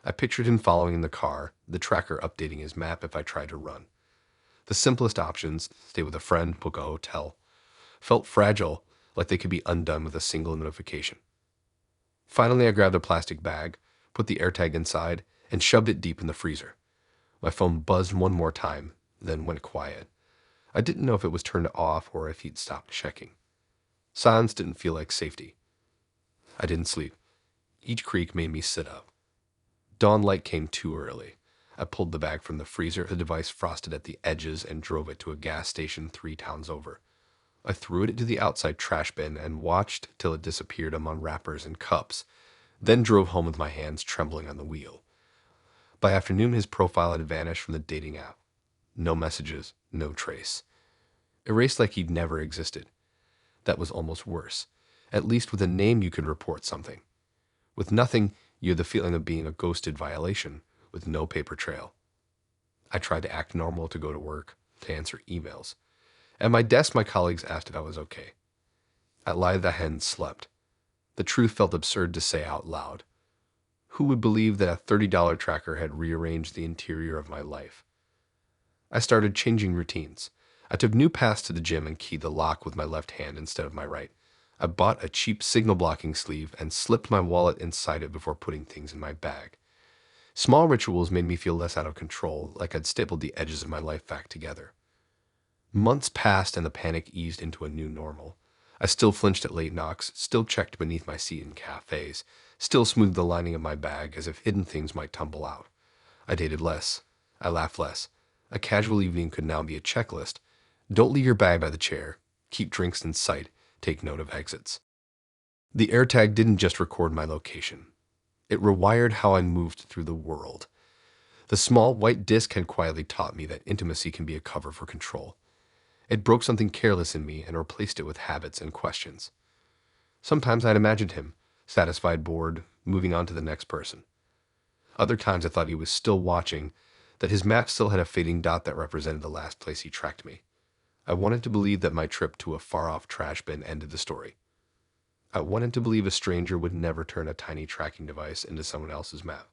I pictured him following in the car, the tracker updating his map if I tried to run. The simplest options, stay with a friend, book a hotel, felt fragile, like they could be undone with a single notification. Finally, I grabbed a plastic bag, put the AirTag inside, and shoved it deep in the freezer. My phone buzzed one more time, then went quiet. I didn't know if it was turned off or if he'd stopped checking. Silence didn't feel like safety. I didn't sleep. Each creak made me sit up. Dawn light came too early. I pulled the bag from the freezer, the device frosted at the edges, and drove it to a gas station 3 towns over. I threw it into the outside trash bin and watched till it disappeared among wrappers and cups, then drove home with my hands trembling on the wheel. By afternoon, his profile had vanished from the dating app. No messages, no trace. Erased like he'd never existed. That was almost worse. At least with a name you could report something. With nothing, you had the feeling of being a ghosted violation, with no paper trail. I tried to act normal, to go to work, to answer emails. At my desk, my colleagues asked if I was okay. I lied that I hadn't slept. The truth felt absurd to say out loud. Who would believe that a $30 tracker had rearranged the interior of my life? I started changing routines. I took new paths to the gym and keyed the lock with my left hand instead of my right. I bought a cheap signal blocking sleeve and slipped my wallet inside it before putting things in my bag. Small rituals made me feel less out of control, like I'd stapled the edges of my life back together. Months passed and the panic eased into a new normal. I still flinched at late knocks, still checked beneath my seat in cafes, still smoothed the lining of my bag as if hidden things might tumble out. I dated less. I laughed less. A casual evening could now be a checklist. Don't leave your bag by the chair. Keep drinks in sight. Take note of exits. The AirTag didn't just record my location. It rewired how I moved through the world. The small white disc had quietly taught me that intimacy can be a cover for control. It broke something careless in me and replaced it with habits and questions. Sometimes I'd imagined him, satisfied, bored, moving on to the next person. Other times I thought he was still watching, that his map still had a fading dot that represented the last place he tracked me. I wanted to believe that my trip to a far-off trash bin ended the story. I wanted to believe a stranger would never turn a tiny tracking device into someone else's map.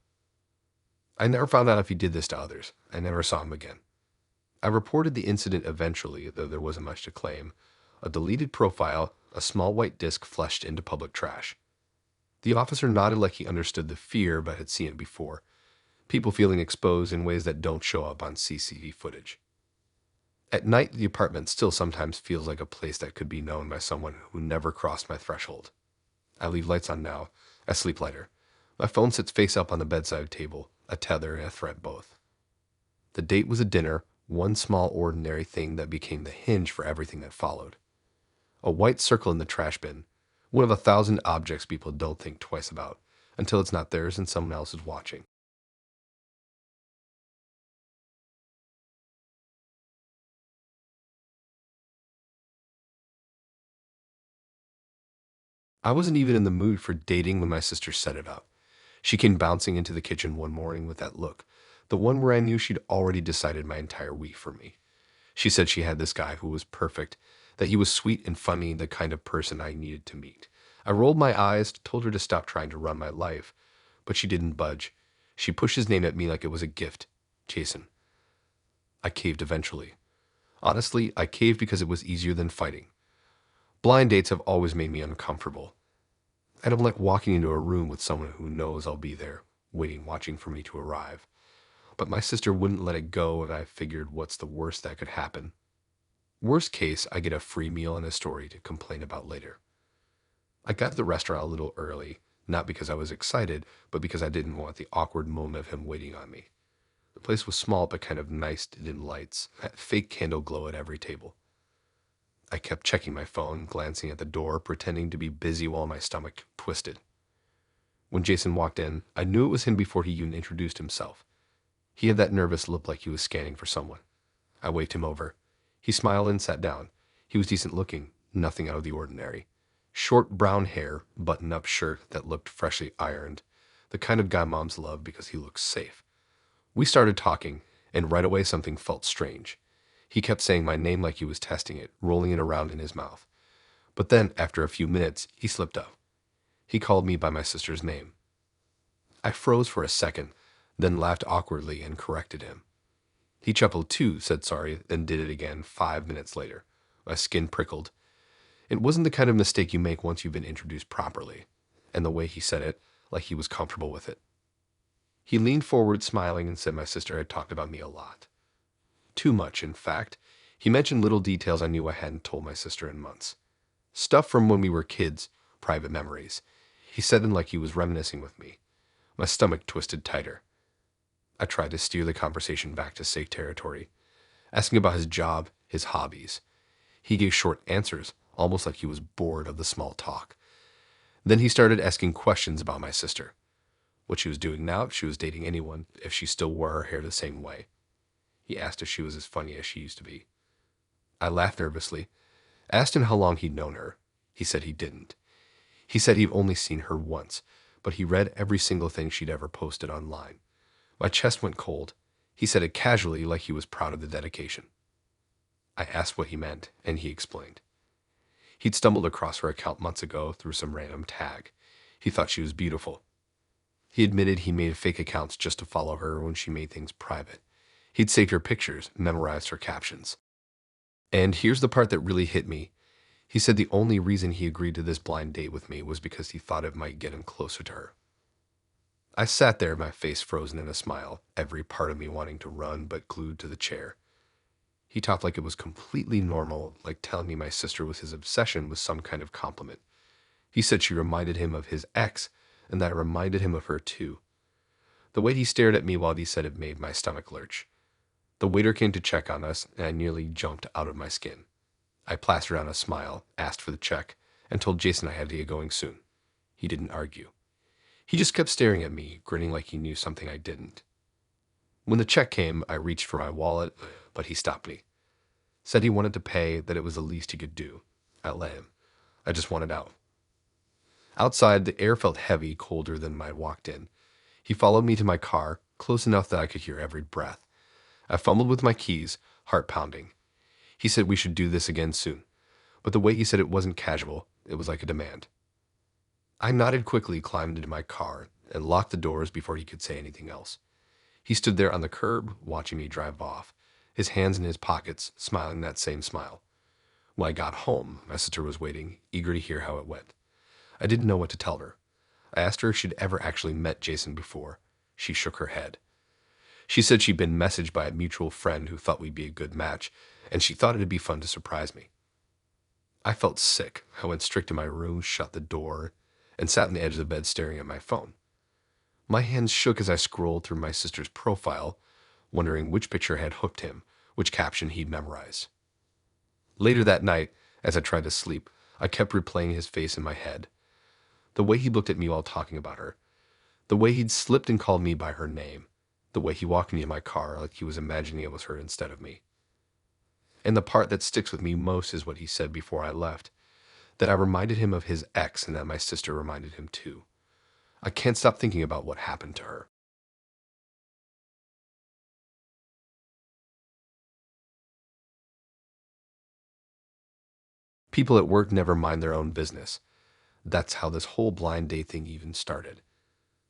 I never found out if he did this to others. I never saw him again. I reported the incident eventually, though there wasn't much to claim. A deleted profile, a small white disc flushed into public trash. The officer nodded like he understood the fear but had seen it before. People feeling exposed in ways that don't show up on CCTV footage. At night, the apartment still sometimes feels like a place that could be known by someone who never crossed my threshold. I leave lights on now. I sleep lighter. My phone sits face up on the bedside table, a tether and a threat both. The date was a dinner, one small ordinary thing that became the hinge for everything that followed. A white circle in the trash bin, one of 1,000 objects people don't think twice about, until it's not theirs and someone else is watching. I wasn't even in the mood for dating when my sister set it up. She came bouncing into the kitchen one morning with that look, the one where I knew she'd already decided my entire week for me. She said she had this guy who was perfect, that he was sweet and funny, the kind of person I needed to meet. I rolled my eyes, told her to stop trying to run my life, but she didn't budge. She pushed his name at me like it was a gift. Jason. I caved eventually. Honestly, I caved because it was easier than fighting. Blind dates have always made me uncomfortable. I don't like walking into a room with someone who knows I'll be there, waiting, watching for me to arrive. But my sister wouldn't let it go, and I figured, what's the worst that could happen? Worst case, I get a free meal and a story to complain about later. I got to the restaurant a little early, not because I was excited, but because I didn't want the awkward moment of him waiting on me. The place was small but kind of nice dim lights, had fake candle glow at every table. I kept checking my phone, glancing at the door, pretending to be busy while my stomach twisted. When Jason walked in, I knew it was him before he even introduced himself. He had that nervous look like he was scanning for someone. I waved him over. He smiled and sat down. He was decent looking, nothing out of the ordinary. Short brown hair, button-up shirt that looked freshly ironed, the kind of guy moms love because he looks safe. We started talking, and right away something felt strange. He kept saying my name like he was testing it, rolling it around in his mouth. But then, after a few minutes, he slipped up. He called me by my sister's name. I froze for a second, then laughed awkwardly and corrected him. He chuckled too, said sorry, then did it again 5 minutes later. My skin prickled. It wasn't the kind of mistake you make once you've been introduced properly, and the way he said it, like he was comfortable with it. He leaned forward, smiling, and said my sister had talked about me a lot. Too much, in fact. He mentioned little details I knew I hadn't told my sister in months. Stuff from when we were kids, private memories. He said them like he was reminiscing with me. My stomach twisted tighter. I tried to steer the conversation back to safe territory, asking about his job, his hobbies. He gave short answers, almost like he was bored of the small talk. Then he started asking questions about my sister. What she was doing now, if she was dating anyone, if she still wore her hair the same way. He asked if she was as funny as she used to be. I laughed nervously, asked him how long he'd known her. He said he didn't. He said he'd only seen her once, but he read every single thing she'd ever posted online. My chest went cold. He said it casually, like he was proud of the dedication. I asked what he meant, and he explained. He'd stumbled across her account months ago through some random tag. He thought she was beautiful. He admitted he made fake accounts just to follow her when she made things private. He'd saved her pictures, memorized her captions. And here's the part that really hit me. He said the only reason he agreed to this blind date with me was because he thought it might get him closer to her. I sat there, my face frozen in a smile, every part of me wanting to run but glued to the chair. He talked like it was completely normal, like telling me my sister was his obsession was some kind of compliment. He said she reminded him of his ex, and that it reminded him of her too. The way he stared at me while he said it made my stomach lurch. The waiter came to check on us, and I nearly jumped out of my skin. I plastered on a smile, asked for the check, and told Jason I had to get going soon. He didn't argue. He just kept staring at me, grinning like he knew something I didn't. When the check came, I reached for my wallet, but he stopped me. Said he wanted to pay, that it was the least he could do. I let him. I just wanted out. Outside, the air felt heavy, colder than when I walked in. He followed me to my car, close enough that I could hear every breath. I fumbled with my keys, heart pounding. He said we should do this again soon, but the way he said it wasn't casual, it was like a demand. I nodded quickly, climbed into my car, and locked the doors before he could say anything else. He stood there on the curb, watching me drive off, his hands in his pockets, smiling that same smile. When I got home, my sister was waiting, eager to hear how it went. I didn't know what to tell her. I asked her if she'd ever actually met Jason before. She shook her head. She said she'd been messaged by a mutual friend who thought we'd be a good match, and she thought it'd be fun to surprise me. I felt sick. I went straight to my room, shut the door, and sat on the edge of the bed staring at my phone. My hands shook as I scrolled through my sister's profile, wondering which picture had hooked him, which caption he'd memorized. Later that night, as I tried to sleep, I kept replaying his face in my head. The way he looked at me while talking about her. The way he'd slipped and called me by her name. The way he walked me in my car like he was imagining it was her instead of me. And the part that sticks with me most is what he said before I left, that I reminded him of his ex and that my sister reminded him too. I can't stop thinking about what happened to her. People at work never mind their own business. That's how this whole blind date thing even started.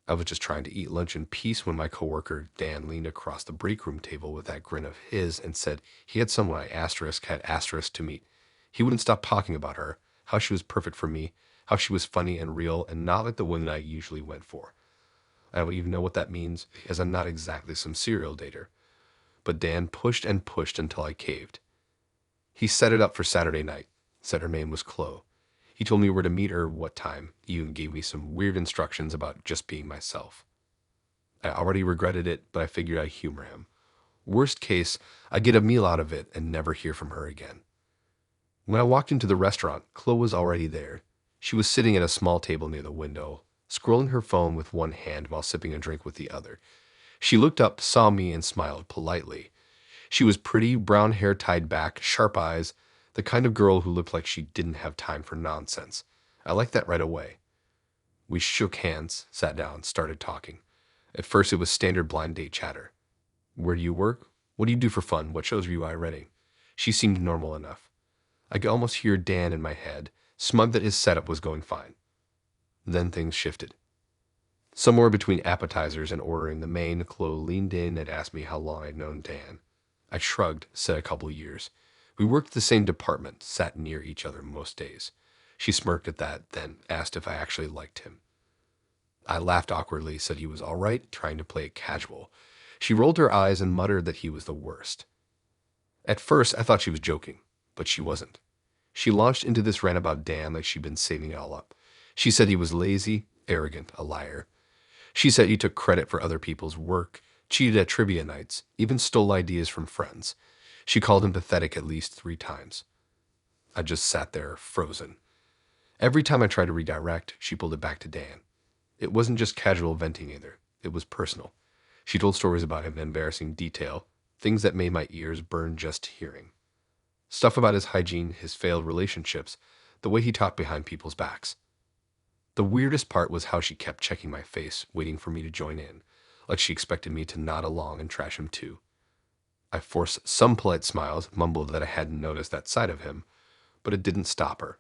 I was just trying to eat lunch in peace when my coworker Dan leaned across the break room table with that grin of his and said he had someone I had asterisk to meet. He wouldn't stop talking about her, how she was perfect for me, how she was funny and real and not like the women I usually went for. I don't even know what that means, as I'm not exactly some serial dater. But Dan pushed and pushed until I caved. He set it up for Saturday night, said her name was Chloe. He told me where to meet her, what time, he even gave me some weird instructions about just being myself. I already regretted it, but I figured I'd humor him. Worst case, I'd get a meal out of it and never hear from her again. When I walked into the restaurant, Chloe was already there. She was sitting at a small table near the window, scrolling her phone with one hand while sipping a drink with the other. She looked up, saw me, and smiled politely. She was pretty, brown hair tied back, sharp eyes, the kind of girl who looked like she didn't have time for nonsense. I liked that right away. We shook hands, sat down, started talking. At first it was standard blind date chatter. Where do you work? What do you do for fun? What shows are you writing? She seemed normal enough. I could almost hear Dan in my head, smug that his setup was going fine. Then things shifted. Somewhere between appetizers and ordering the main, Chloe leaned in and asked me how long I'd known Dan. I shrugged, said a couple years. We worked the same department, sat near each other most days. She smirked at that, then asked if I actually liked him. I laughed awkwardly, said he was all right, trying to play it casual. She rolled her eyes and muttered that he was the worst. At first, I thought she was joking, but she wasn't. She launched into this rant about Dan like she'd been saving it all up. She said he was lazy, arrogant, a liar. She said he took credit for other people's work, cheated at trivia nights, even stole ideas from friends. She called him pathetic at least 3 times. I just sat there, frozen. Every time I tried to redirect, she pulled it back to Dan. It wasn't just casual venting either. It was personal. She told stories about him in embarrassing detail, things that made my ears burn just hearing. Stuff about his hygiene, his failed relationships, the way he talked behind people's backs. The weirdest part was how she kept checking my face, waiting for me to join in, like she expected me to nod along and trash him too. I forced some polite smiles, mumbled that I hadn't noticed that side of him, but it didn't stop her.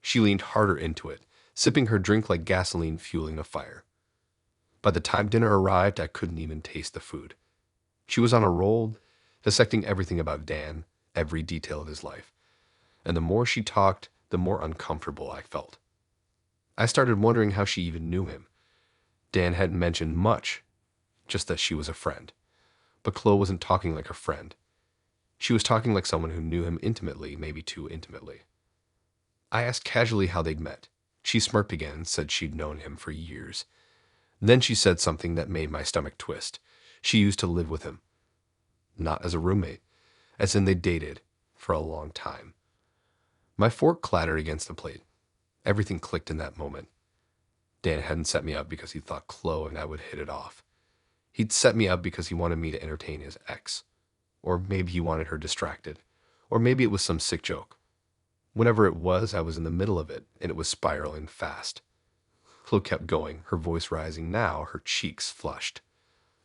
She leaned harder into it, sipping her drink like gasoline fueling a fire. By the time dinner arrived, I couldn't even taste the food. She was on a roll, dissecting everything about Dan, every detail of his life. And the more she talked, the more uncomfortable I felt. I started wondering how she even knew him. Dan hadn't mentioned much, just that she was a friend. But Chloe wasn't talking like a friend. She was talking like someone who knew him intimately, maybe too intimately. I asked casually how they'd met. She smirked again and said she'd known him for years. Then she said something that made my stomach twist. She used to live with him. Not as a roommate, as in they dated for a long time. My fork clattered against the plate. Everything clicked in that moment. Dan hadn't set me up because he thought Chloe and I would hit it off. He'd set me up because he wanted me to entertain his ex. Or maybe he wanted her distracted. Or maybe it was some sick joke. Whenever it was, I was in the middle of it, and it was spiraling fast. Chloe kept going, her voice rising now, her cheeks flushed.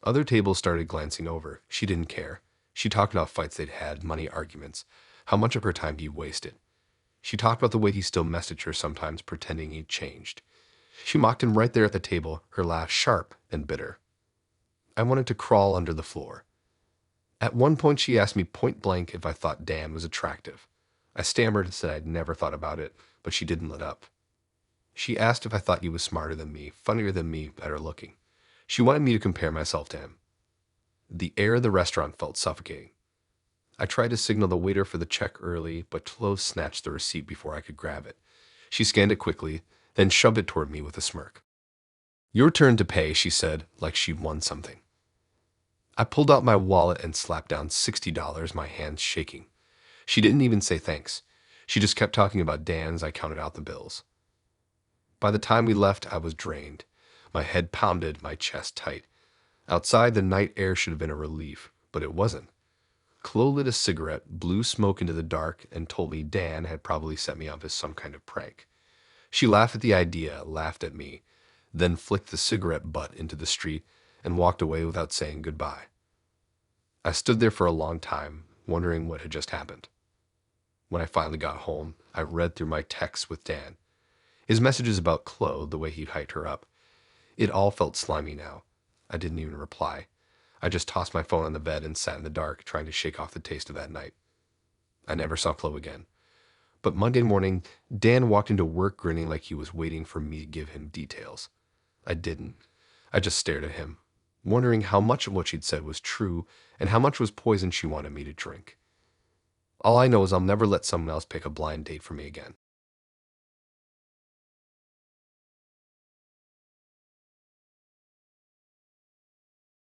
Other tables started glancing over. She didn't care. She talked about fights they'd had, money arguments, how much of her time he wasted. She talked about the way he still messaged her sometimes, pretending he'd changed. She mocked him right there at the table, her laugh sharp and bitter. I wanted to crawl under the floor. At one point she asked me point blank if I thought Dan was attractive. I stammered and said I'd never thought about it, but she didn't let up. She asked if I thought he was smarter than me, funnier than me, better looking. She wanted me to compare myself to him. The air of the restaurant felt suffocating. I tried to signal the waiter for the check early, but Chloe snatched the receipt before I could grab it. She scanned it quickly, then shoved it toward me with a smirk. "Your turn to pay," she said, like she'd won something. I pulled out my wallet and slapped down $60, my hands shaking. She didn't even say thanks. She just kept talking about Dan as I counted out the bills. By the time we left, I was drained. My head pounded, my chest tight. Outside, the night air should have been a relief, but it wasn't. Chloe lit a cigarette, blew smoke into the dark, and told me Dan had probably set me up as some kind of prank. She laughed at the idea, laughed at me, then flicked the cigarette butt into the street and walked away without saying goodbye. I stood there for a long time, wondering what had just happened. When I finally got home, I read through my texts with Dan. His messages about Chloe, the way he'd hyped her up. It all felt slimy now. I didn't even reply. I just tossed my phone on the bed and sat in the dark, trying to shake off the taste of that night. I never saw Chloe again. But Monday morning, Dan walked into work grinning like he was waiting for me to give him details. I didn't. I just stared at him, wondering how much of what she'd said was true and how much was poison she wanted me to drink. All I know is I'll never let someone else pick a blind date for me again.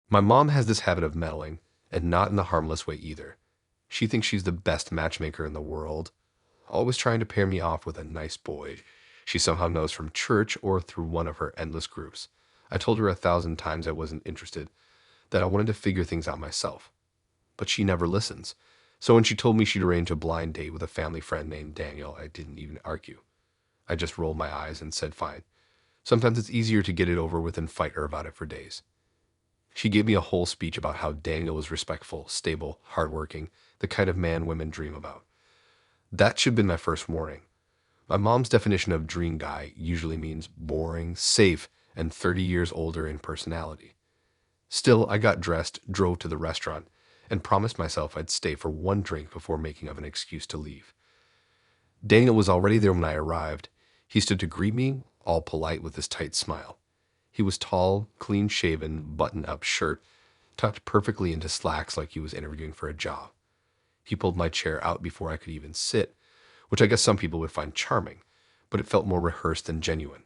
My mom has this habit of meddling, and not in the harmless way either. She thinks she's the best matchmaker in the world, always trying to pair me off with a nice boy she somehow knows from church or through one of her endless groups. I told her 1,000 times I wasn't interested, that I wanted to figure things out myself. But she never listens. So when she told me she'd arrange a blind date with a family friend named Daniel, I didn't even argue. I just rolled my eyes and said fine. Sometimes it's easier to get it over with than fight her about it for days. She gave me a whole speech about how Daniel was respectful, stable, hardworking, the kind of man women dream about. That should have been my first warning. My mom's definition of dream guy usually means boring, safe, and 30 years older in personality. Still, I got dressed, drove to the restaurant, and promised myself I'd stay for one drink before making up an excuse to leave. Daniel was already there when I arrived. He stood to greet me, all polite with his tight smile. He was tall, clean-shaven, button-up shirt, tucked perfectly into slacks like he was interviewing for a job. He pulled my chair out before I could even sit, which I guess some people would find charming, but it felt more rehearsed than genuine.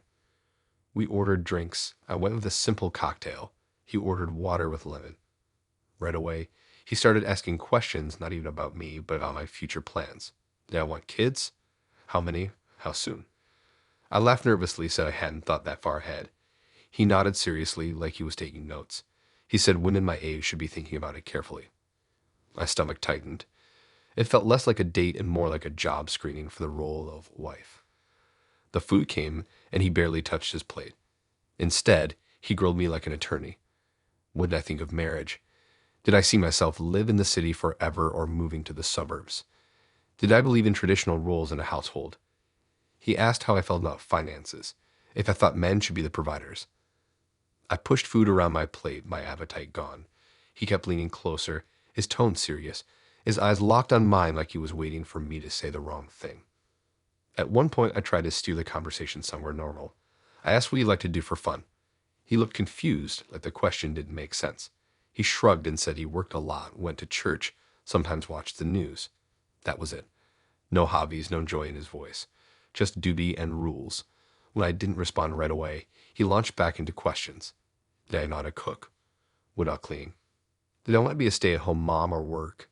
We ordered drinks. I went with a simple cocktail. He ordered water with lemon. Right away, he started asking questions, not even about me, but about my future plans. Did I want kids? How many? How soon? I laughed nervously, said I hadn't thought that far ahead. He nodded seriously, like he was taking notes. He said women my age should be thinking about it carefully. My stomach tightened. It felt less like a date and more like a job screening for the role of wife. The food came, and he barely touched his plate. Instead, he grilled me like an attorney. What did I think of marriage? Did I see myself live in the city forever or moving to the suburbs? Did I believe in traditional roles in a household? He asked how I felt about finances, if I thought men should be the providers. I pushed food around my plate, my appetite gone. He kept leaning closer, his tone serious, his eyes locked on mine like he was waiting for me to say the wrong thing. At one point, I tried to steer the conversation somewhere normal. I asked what he'd like to do for fun. He looked confused, like the question didn't make sense. He shrugged and said he worked a lot, went to church, sometimes watched the news. That was it. No hobbies, no joy in his voice. Just duty and rules. When I didn't respond right away, he launched back into questions. Did I know how to cook? What about cleaning? Did I want to be a stay-at-home mom or work?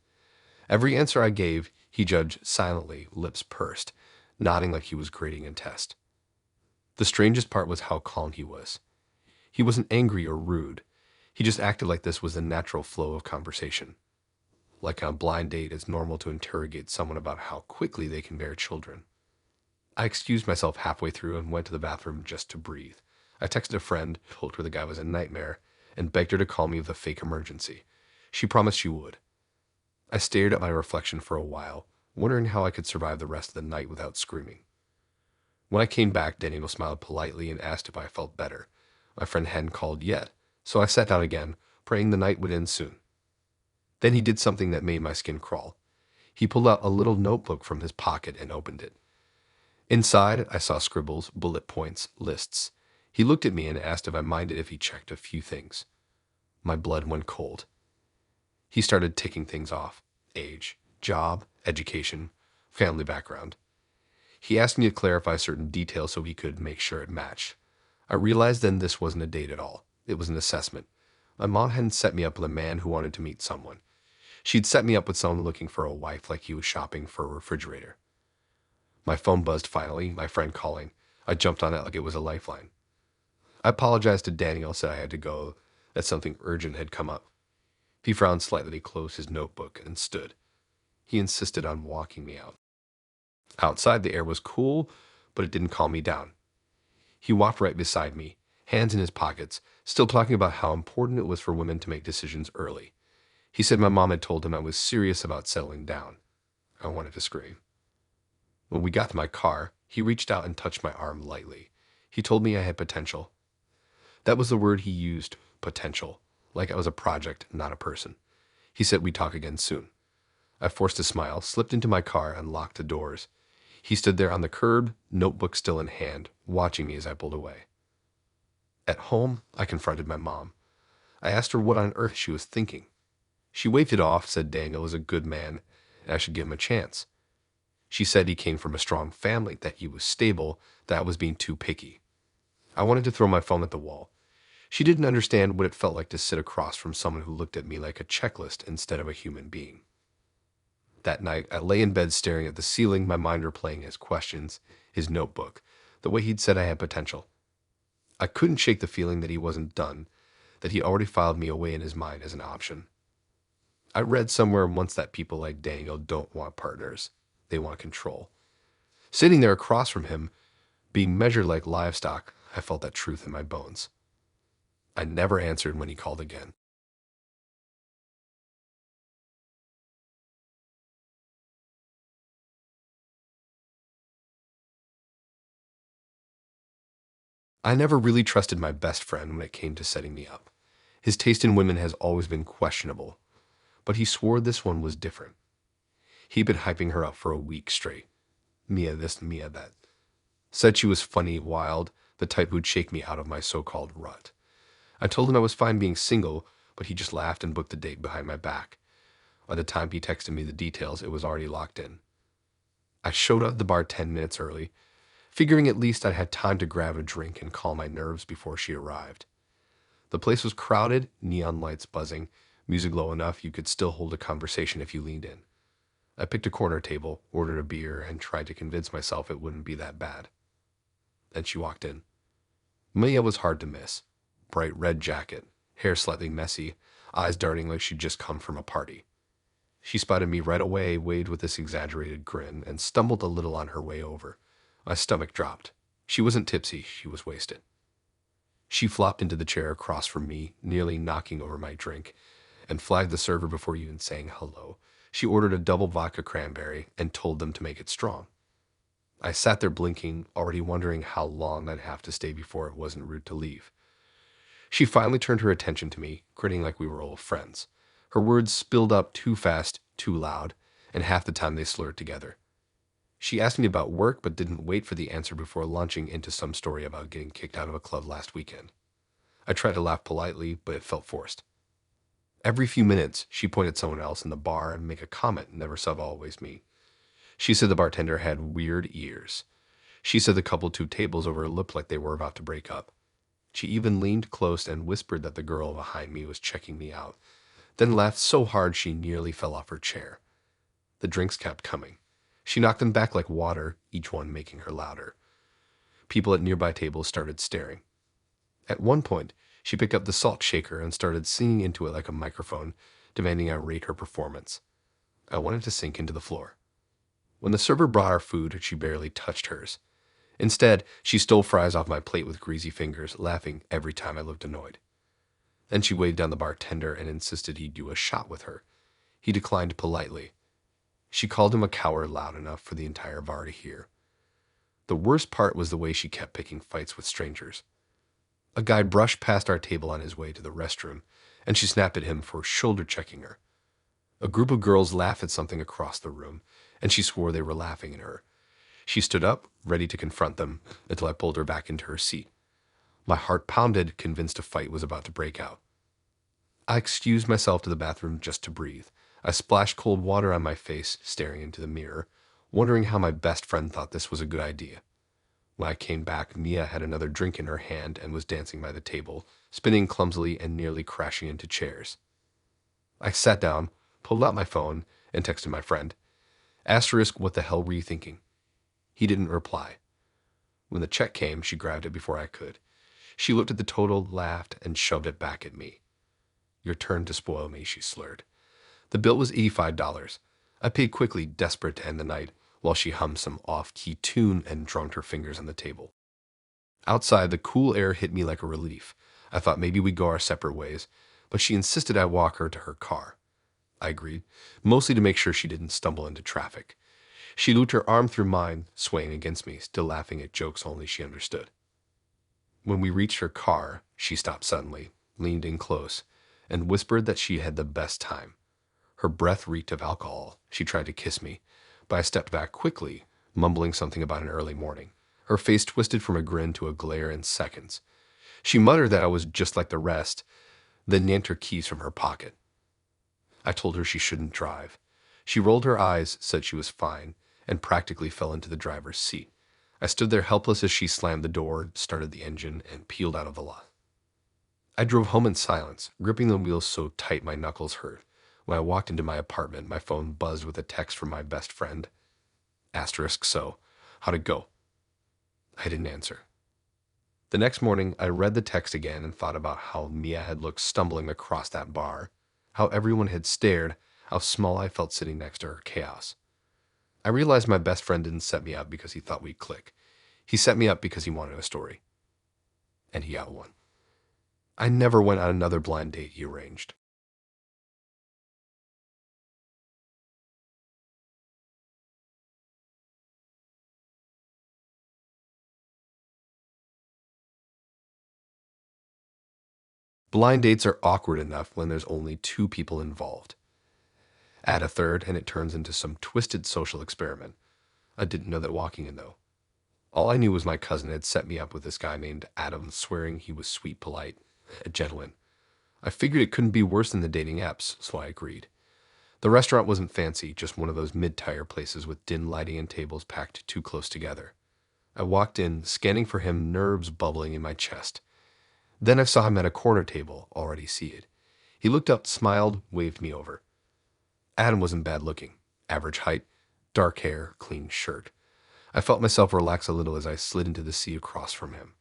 Every answer I gave, he judged silently, lips pursed, nodding like he was grading a test. The strangest part was how calm he was. He wasn't angry or rude. He just acted like this was the natural flow of conversation. Like on a blind date, it's normal to interrogate someone about how quickly they can bear children. I excused myself halfway through and went to the bathroom just to breathe. I texted a friend, told her the guy was a nightmare, and begged her to call me with a fake emergency. She promised she would. I stared at my reflection for a while, wondering how I could survive the rest of the night without screaming. When I came back, Daniel smiled politely and asked if I felt better. My friend hadn't called yet, so I sat down again, praying the night would end soon. Then he did something that made my skin crawl. He pulled out a little notebook from his pocket and opened it. Inside, I saw scribbles, bullet points, lists. He looked at me and asked if I minded if he checked a few things. My blood went cold. He started ticking things off: age, job, education, family background. He asked me to clarify certain details so he could make sure it matched. I realized then this wasn't a date at all. It was an assessment. My mom hadn't set me up with a man who wanted to meet someone. She'd set me up with someone looking for a wife like he was shopping for a refrigerator. My phone buzzed finally, my friend calling. I jumped on it like it was a lifeline. I apologized to Daniel, said I had to go, that something urgent had come up. He frowned slightly, closed his notebook, and stood. He insisted on walking me out. Outside, the air was cool, but it didn't calm me down. He walked right beside me, hands in his pockets, still talking about how important it was for women to make decisions early. He said my mom had told him I was serious about settling down. I wanted to scream. When we got to my car, he reached out and touched my arm lightly. He told me I had potential. That was the word he used, potential, like I was a project, not a person. He said we'd talk again soon. I forced a smile, slipped into my car, and locked the doors. He stood there on the curb, notebook still in hand, watching me as I pulled away. At home, I confronted my mom. I asked her what on earth she was thinking. She waved it off, said Daniel was a good man, and I should give him a chance. She said he came from a strong family, that he was stable, that I was being too picky. I wanted to throw my phone at the wall. She didn't understand what it felt like to sit across from someone who looked at me like a checklist instead of a human being. That night, I lay in bed staring at the ceiling, my mind replaying his questions, his notebook, the way he'd said I had potential. I couldn't shake the feeling that he wasn't done, that he already filed me away in his mind as an option. I read somewhere once that people like Daniel don't want partners. They want control. Sitting there across from him, being measured like livestock, I felt that truth in my bones. I never answered when he called again. I never really trusted my best friend when it came to setting me up. His taste in women has always been questionable, but he swore this one was different. He'd been hyping her up for a week straight. Mia this, Mia that. Said she was funny, wild, the type who'd shake me out of my so-called rut. I told him I was fine being single, but he just laughed and booked the date behind my back. By the time he texted me the details, it was already locked in. I showed up at the bar 10 minutes early, figuring at least I'd had time to grab a drink and calm my nerves before she arrived. The place was crowded, neon lights buzzing, music low enough you could still hold a conversation if you leaned in. I picked a corner table, ordered a beer, and tried to convince myself it wouldn't be that bad. Then she walked in. Mia was hard to miss. Bright red jacket, hair slightly messy, eyes darting like she'd just come from a party. She spotted me right away, waved with this exaggerated grin, and stumbled a little on her way over. My stomach dropped. She wasn't tipsy, she was wasted. She flopped into the chair across from me, nearly knocking over my drink, and flagged the server before even saying hello. She ordered a double vodka cranberry and told them to make it strong. I sat there blinking, already wondering how long I'd have to stay before it wasn't rude to leave. She finally turned her attention to me, grinning like we were old friends. Her words spilled up too fast, too loud, and half the time they slurred together. She asked me about work, but didn't wait for the answer before launching into some story about getting kicked out of a club last weekend. I tried to laugh politely, but it felt forced. Every few minutes, she pointed at someone else in the bar and make a comment, never sub always me. She said the bartender had weird ears. She said the couple 2 tables over looked like they were about to break up. She even leaned close and whispered that the girl behind me was checking me out, then laughed so hard she nearly fell off her chair. The drinks kept coming. She knocked them back like water, each one making her louder. People at nearby tables started staring. At one point, she picked up the salt shaker and started singing into it like a microphone, demanding I rate her performance. I wanted to sink into the floor. When the server brought our food, she barely touched hers. Instead, she stole fries off my plate with greasy fingers, laughing every time I looked annoyed. Then she waved down the bartender and insisted he do a shot with her. He declined politely. She called him a coward loud enough for the entire bar to hear. The worst part was the way she kept picking fights with strangers. A guy brushed past our table on his way to the restroom, and she snapped at him for shoulder-checking her. A group of girls laughed at something across the room, and she swore they were laughing at her. She stood up, ready to confront them, until I pulled her back into her seat. My heart pounded, convinced a fight was about to break out. I excused myself to the bathroom just to breathe. I splashed cold water on my face, staring into the mirror, wondering how my best friend thought this was a good idea. When I came back, Mia had another drink in her hand and was dancing by the table, spinning clumsily and nearly crashing into chairs. I sat down, pulled out my phone, and texted my friend. Asterisk, what the hell were you thinking? He didn't reply. When the check came, she grabbed it before I could. She looked at the total, laughed, and shoved it back at me. Your turn to spoil me, she slurred. The bill was $85. I paid quickly, desperate to end the night, while she hummed some off-key tune and drummed her fingers on the table. Outside, the cool air hit me like a relief. I thought maybe we'd go our separate ways, but she insisted I walk her to her car. I agreed, mostly to make sure she didn't stumble into traffic. She looped her arm through mine, swaying against me, still laughing at jokes only she understood. When we reached her car, she stopped suddenly, leaned in close, and whispered that she had the best time. Her breath reeked of alcohol. She tried to kiss me, but I stepped back quickly, mumbling something about an early morning. Her face twisted from a grin to a glare in seconds. She muttered that I was just like the rest, then yanked her keys from her pocket. I told her she shouldn't drive. She rolled her eyes, said she was fine, and practically fell into the driver's seat. I stood there helpless as she slammed the door, started the engine, and peeled out of the lot. I drove home in silence, gripping the wheels so tight my knuckles hurt. When I walked into my apartment, my phone buzzed with a text from my best friend. Asterisk, so, how'd it go? I didn't answer. The next morning, I read the text again and thought about how Mia had looked stumbling across that bar, how everyone had stared, how small I felt sitting next to her chaos. I realized my best friend didn't set me up because he thought we'd click. He set me up because he wanted a story. And he got one. I never went on another blind date he arranged. Blind dates are awkward enough when there's only two people involved. Add a third, and it turns into some twisted social experiment. I didn't know that walking in, though. All I knew was my cousin had set me up with this guy named Adam, swearing he was sweet, polite, a gentleman. I figured it couldn't be worse than the dating apps, so I agreed. The restaurant wasn't fancy, just one of those mid-tier places with dim lighting and tables packed too close together. I walked in, scanning for him, nerves bubbling in my chest. Then I saw him at a corner table, already seated. He looked up, smiled, waved me over. Adam wasn't bad looking. Average height, dark hair, clean shirt. I felt myself relax a little as I slid into the seat across from him.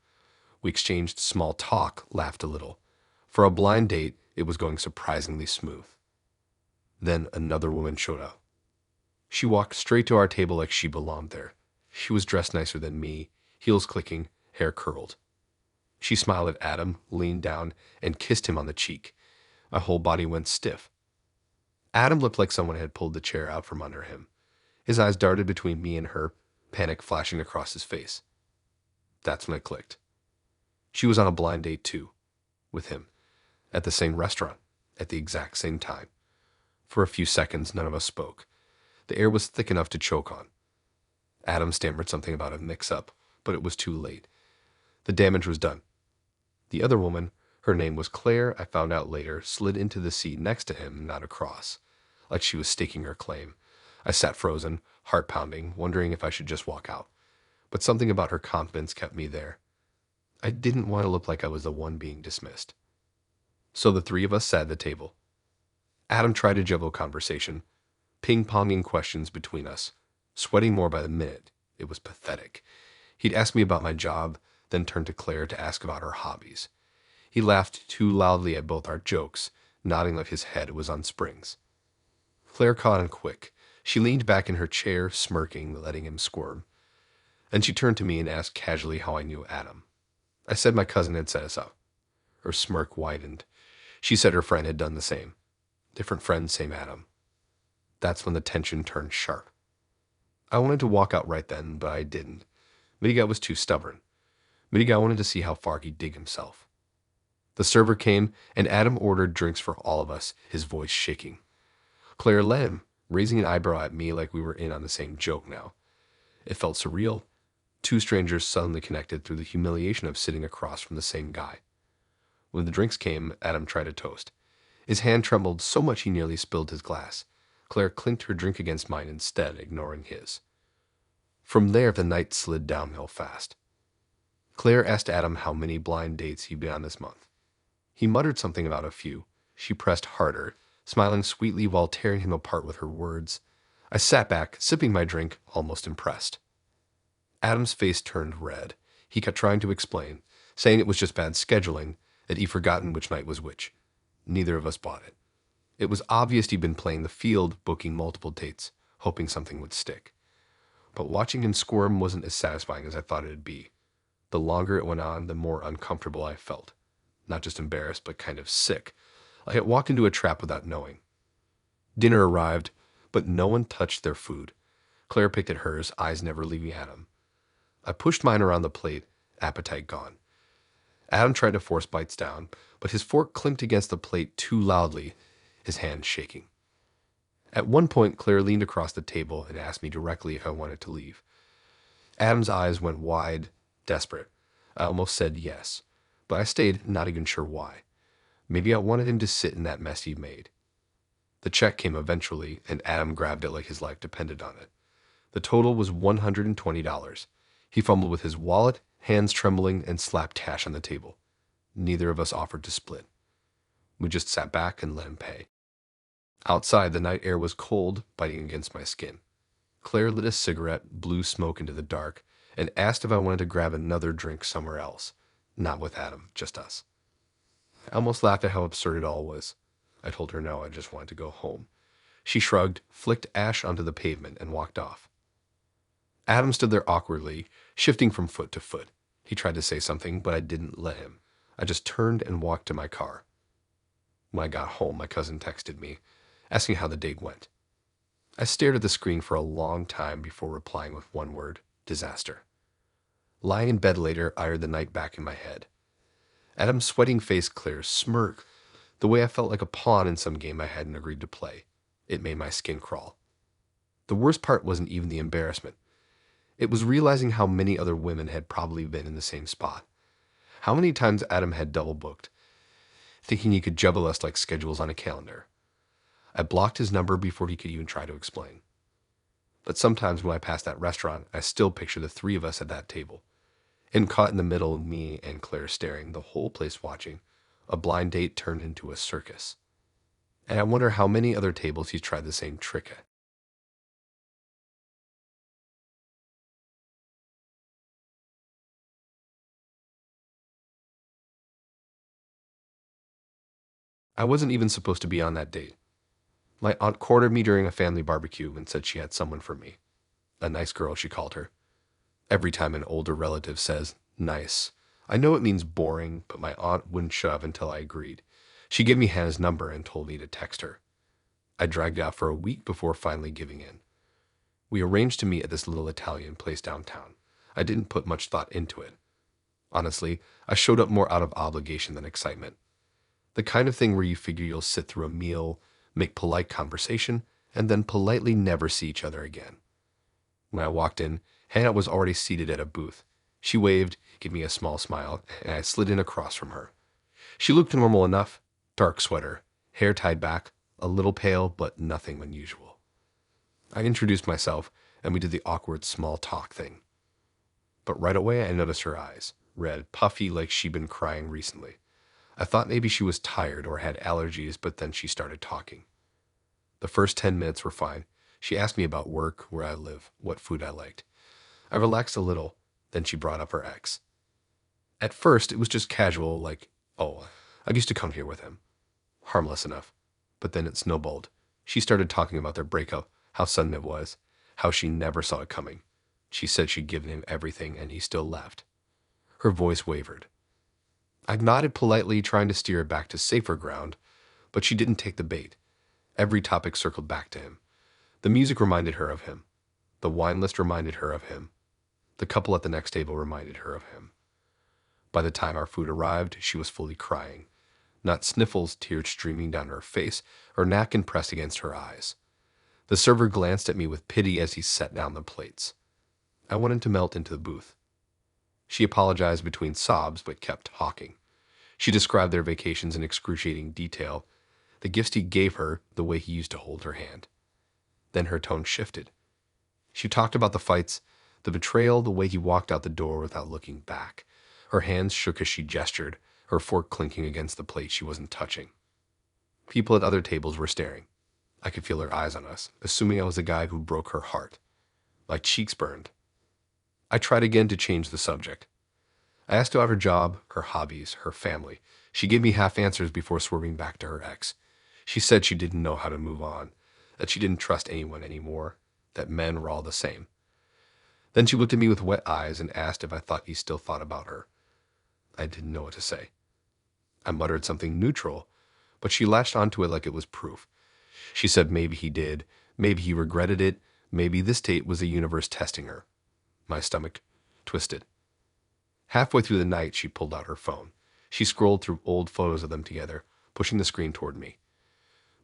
We exchanged small talk, laughed a little. For a blind date, it was going surprisingly smooth. Then another woman showed up. She walked straight to our table like she belonged there. She was dressed nicer than me, heels clicking, hair curled. She smiled at Adam, leaned down, and kissed him on the cheek. My whole body went stiff. Adam looked like someone had pulled the chair out from under him. His eyes darted between me and her, panic flashing across his face. That's when it clicked. She was on a blind date too, with him, at the same restaurant, at the exact same time. For a few seconds, none of us spoke. The air was thick enough to choke on. Adam stammered something about a mix-up, but it was too late. The damage was done. The other woman, her name was Claire, I found out later, slid into the seat next to him, not across, like she was staking her claim. I sat frozen, heart pounding, wondering if I should just walk out. But something about her confidence kept me there. I didn't want to look like I was the one being dismissed. So the three of us sat at the table. Adam tried to juggle conversation, ping-ponging questions between us, sweating more by the minute. It was pathetic. He'd ask me about my job, then turned to Claire to ask about her hobbies. He laughed too loudly at both our jokes, nodding like his head was on springs. Claire caught on quick. She leaned back in her chair, smirking, letting him squirm. Then she turned to me and asked casually how I knew Adam. I said my cousin had set us up. Her smirk widened. She said her friend had done the same. Different friend, same Adam. That's when the tension turned sharp. I wanted to walk out right then, but I didn't. Mrnightmare was too stubborn. Mrnightmare wanted to see how far he'd dig himself. The server came, and Adam ordered drinks for all of us, his voice shaking. Claire led him, raising an eyebrow at me like we were in on the same joke now. It felt surreal. Two strangers suddenly connected through the humiliation of sitting across from the same guy. When the drinks came, Adam tried a toast. His hand trembled so much he nearly spilled his glass. Claire clinked her drink against mine instead, ignoring his. From there, the night slid downhill fast. Claire asked Adam how many blind dates he'd been on this month. He muttered something about a few. She pressed harder, smiling sweetly while tearing him apart with her words. I sat back, sipping my drink, almost impressed. Adam's face turned red. He kept trying to explain, saying it was just bad scheduling, that he'd forgotten which night was which. Neither of us bought it. It was obvious he'd been playing the field, booking multiple dates, hoping something would stick. But watching him squirm wasn't as satisfying as I thought it'd be. The longer it went on, the more uncomfortable I felt. Not just embarrassed, but kind of sick. I had walked into a trap without knowing. Dinner arrived, but no one touched their food. Claire picked at hers, eyes never leaving Adam. I pushed mine around the plate, appetite gone. Adam tried to force bites down, but his fork clinked against the plate too loudly, his hand shaking. At one point, Claire leaned across the table and asked me directly if I wanted to leave. Adam's eyes went wide, desperate. I almost said yes, but I stayed, not even sure why. Maybe I wanted him to sit in that mess he made. The check came eventually, and Adam grabbed it like his life depended on it. The total was $120. He fumbled with his wallet, hands trembling, and slapped cash on the table. Neither of us offered to split. We just sat back and let him pay. Outside, the night air was cold, biting against my skin. Claire lit a cigarette, blew smoke into the dark, and asked if I wanted to grab another drink somewhere else. Not with Adam, just us. I almost laughed at how absurd it all was. I told her no, I just wanted to go home. She shrugged, flicked ash onto the pavement, and walked off. Adam stood there awkwardly, shifting from foot to foot. He tried to say something, but I didn't let him. I just turned and walked to my car. When I got home, my cousin texted me, asking how the date went. I stared at the screen for a long time before replying with one word: disaster. Lying in bed later, I heard the night back in my head. Adam's sweating face, Claire's smirk, the way I felt like a pawn in some game I hadn't agreed to play. It made my skin crawl. The worst part wasn't even the embarrassment. It was realizing how many other women had probably been in the same spot. How many times Adam had double booked, thinking he could juggle us like schedules on a calendar. I blocked his number before he could even try to explain. But sometimes when I passed that restaurant, I still picture the three of us at that table. And caught in the middle, me and Claire staring, the whole place watching. A blind date turned into a circus. And I wonder how many other tables he's tried the same trick at. I wasn't even supposed to be on that date. My aunt cornered me during a family barbecue and said she had someone for me. A nice girl, she called her. Every time an older relative says, nice, I know it means boring, but my aunt wouldn't shove until I agreed. She gave me Hannah's number and told me to text her. I dragged out for a week before finally giving in. We arranged to meet at this little Italian place downtown. I didn't put much thought into it. Honestly, I showed up more out of obligation than excitement. The kind of thing where you figure you'll sit through a meal, make polite conversation, and then politely never see each other again. When I walked in, Hannah was already seated at a booth. She waved, gave me a small smile, and I slid in across from her. She looked normal enough, dark sweater, hair tied back, a little pale, but nothing unusual. I introduced myself, and we did the awkward small talk thing. But right away I noticed her eyes, red, puffy like she'd been crying recently. I thought maybe she was tired or had allergies, but then she started talking. The first 10 minutes were fine. She asked me about work, where I live, what food I liked. I relaxed a little, then she brought up her ex. At first, it was just casual, like, oh, I used to come here with him. Harmless enough. But then it snowballed. She started talking about their breakup, how sudden it was, how she never saw it coming. She said she'd given him everything and he still left. Her voice wavered. I nodded politely, trying to steer her back to safer ground, but she didn't take the bait. Every topic circled back to him. The music reminded her of him. The wine list reminded her of him. The couple at the next table reminded her of him. By the time our food arrived, she was fully crying. Not sniffles, tears streaming down her face, or napkin pressed against her eyes. The server glanced at me with pity as he set down the plates. I wanted to melt into the booth. She apologized between sobs, but kept talking. She described their vacations in excruciating detail, the gifts he gave her, the way he used to hold her hand. Then her tone shifted. She talked about the fights, The betrayal, the way he walked out the door without looking back. Her hands shook as she gestured, her fork clinking against the plate she wasn't touching. People at other tables were staring. I could feel her eyes on us, assuming I was the guy who broke her heart. My cheeks burned. I tried again to change the subject. I asked about her job, her hobbies, her family. She gave me half answers before swerving back to her ex. She said she didn't know how to move on, that she didn't trust anyone anymore, that men were all the same. Then she looked at me with wet eyes and asked if I thought he still thought about her. I didn't know what to say. I muttered something neutral, but she latched onto it like it was proof. She said maybe he did, maybe he regretted it, maybe this date was the universe testing her. My stomach twisted. Halfway through the night, she pulled out her phone. She scrolled through old photos of them together, pushing the screen toward me.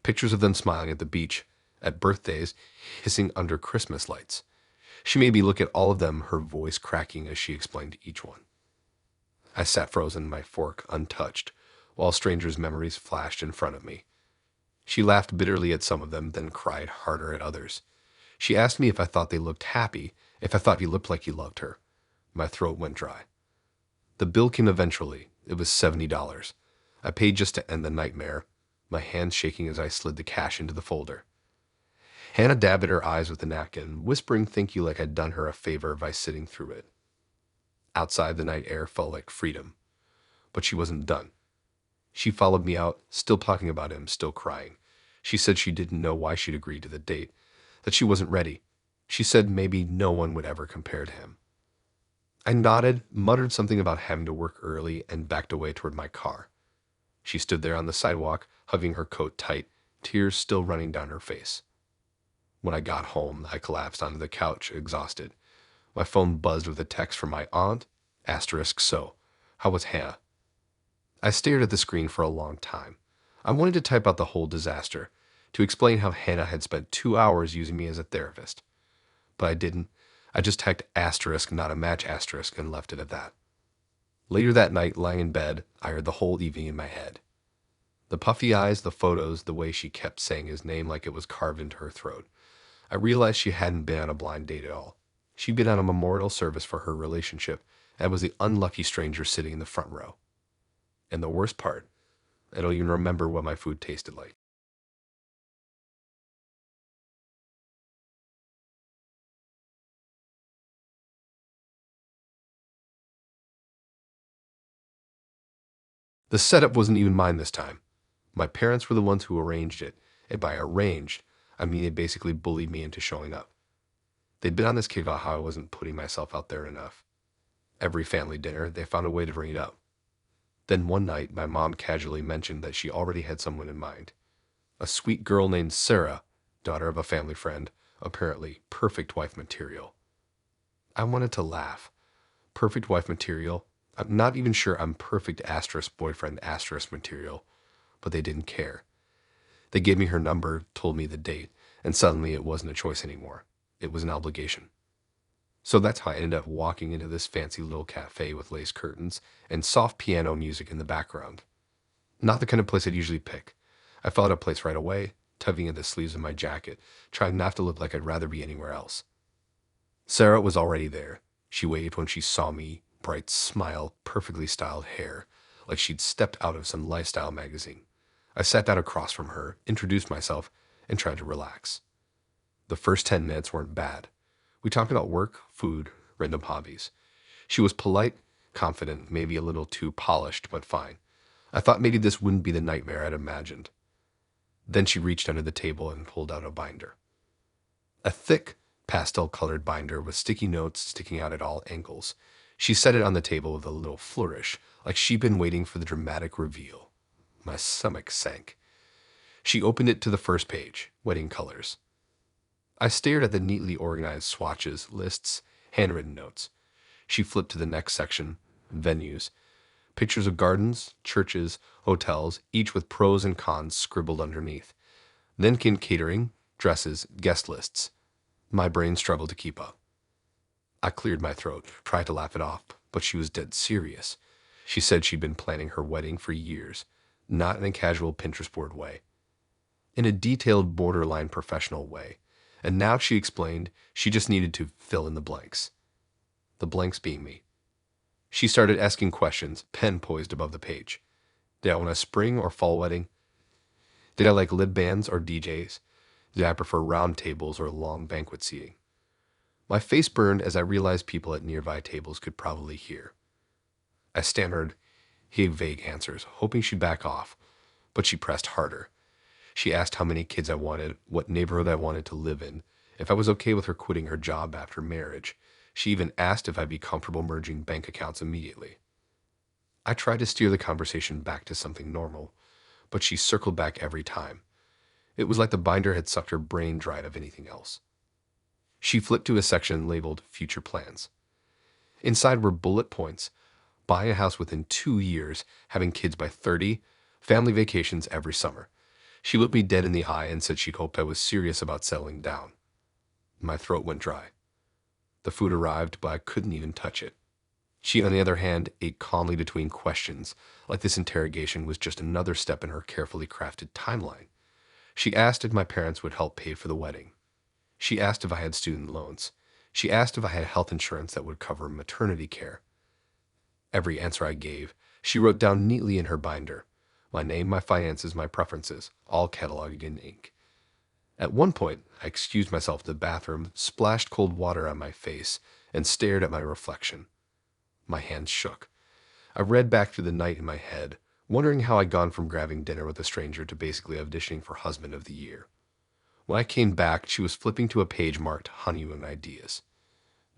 Pictures of them smiling at the beach, at birthdays, hissing under Christmas lights. She made me look at all of them, her voice cracking as she explained each one. I sat frozen, my fork untouched, while strangers' memories flashed in front of me. She laughed bitterly at some of them, then cried harder at others. She asked me if I thought they looked happy, if I thought he looked like he loved her. My throat went dry. The bill came eventually. It was $70. I paid just to end the nightmare, my hands shaking as I slid the cash into the folder. Hannah dabbed at her eyes with a napkin, whispering thank you like I'd done her a favor by sitting through it. Outside, the night air felt like freedom. But she wasn't done. She followed me out, still talking about him, still crying. She said she didn't know why she'd agreed to the date, that she wasn't ready. She said maybe no one would ever compare to him. I nodded, muttered something about having to work early, and backed away toward my car. She stood there on the sidewalk, hugging her coat tight, tears still running down her face. When I got home, I collapsed onto the couch, exhausted. My phone buzzed with a text from my aunt, *so. How was Hannah? I stared at the screen for a long time. I wanted to type out the whole disaster, to explain how Hannah had spent 2 hours using me as a therapist. But I didn't. I just typed * not a match * and left it at that. Later that night, lying in bed, I heard the whole evening in my head. The puffy eyes, the photos, the way she kept saying his name like it was carved into her throat. I realized she hadn't been on a blind date at all. She'd been on a memorial service for her relationship, and was the unlucky stranger sitting in the front row. And the worst part, I don't even remember what my food tasted like. The setup wasn't even mine this time. My parents were the ones who arranged it, and by arranged, I mean they basically bullied me into showing up. They'd been on this kick about how I wasn't putting myself out there enough. Every family dinner, they found a way to bring it up. Then one night, my mom casually mentioned that she already had someone in mind. A sweet girl named Sarah, daughter of a family friend, apparently perfect wife material. I wanted to laugh. Perfect wife material? I'm not even sure I'm perfect * boyfriend * material, but they didn't care. They gave me her number, told me the date, and suddenly it wasn't a choice anymore. It was an obligation. So that's how I ended up walking into this fancy little cafe with lace curtains and soft piano music in the background. Not the kind of place I'd usually pick. I found a place right away, tugging at the sleeves of my jacket, trying not to look like I'd rather be anywhere else. Sarah was already there. She waved when she saw me, bright smile, perfectly styled hair, like she'd stepped out of some lifestyle magazine. I sat down across from her, introduced myself, and tried to relax. The first 10 minutes weren't bad. We talked about work, food, random hobbies. She was polite, confident, maybe a little too polished, but fine. I thought maybe this wouldn't be the nightmare I'd imagined. Then she reached under the table and pulled out a binder. A thick, pastel-colored binder with sticky notes sticking out at all angles. She set it on the table with a little flourish, like she'd been waiting for the dramatic reveal. My stomach sank. She opened it to the first page, wedding colors. I stared at the neatly organized swatches, lists, handwritten notes. She flipped to the next section, venues. Pictures of gardens, churches, hotels, each with pros and cons scribbled underneath. Then came catering, dresses, guest lists. My brain struggled to keep up. I cleared my throat, tried to laugh it off, but she was dead serious. She said she'd been planning her wedding for years, not in a casual Pinterest board way. In a detailed, borderline professional way. And now, she explained, she just needed to fill in the blanks. the blanks being me. She started asking questions, pen poised above the page. Did I want a spring or fall wedding? Did I like lid bands or DJs? Did I prefer round tables or long banquet seating? My face burned as I realized people at nearby tables could probably hear. I stammered, gave vague answers, hoping she'd back off, but she pressed harder. She asked how many kids I wanted, what neighborhood I wanted to live in, if I was okay with her quitting her job after marriage. She even asked if I'd be comfortable merging bank accounts immediately. I tried to steer the conversation back to something normal, but she circled back every time. It was like the binder had sucked her brain dry of anything else. She flipped to a section labeled Future Plans. Inside were bullet points: buy a house within 2 years, having kids by 30, family vacations every summer. She looked me dead in the eye and said she'd hoped I was serious about settling down. My throat went dry. The food arrived, but I couldn't even touch it. She, on the other hand, ate calmly between questions, like this interrogation was just another step in her carefully crafted timeline. She asked if my parents would help pay for the wedding. She asked if I had student loans. She asked if I had health insurance that would cover maternity care. Every answer I gave, she wrote down neatly in her binder. My name, my finances, my preferences, all cataloged in ink. At one point, I excused myself to the bathroom, splashed cold water on my face, and stared at my reflection. My hands shook. I read back through the night in my head, wondering how I'd gone from grabbing dinner with a stranger to basically auditioning for Husband of the Year. When I came back, she was flipping to a page marked Honeymoon Ideas.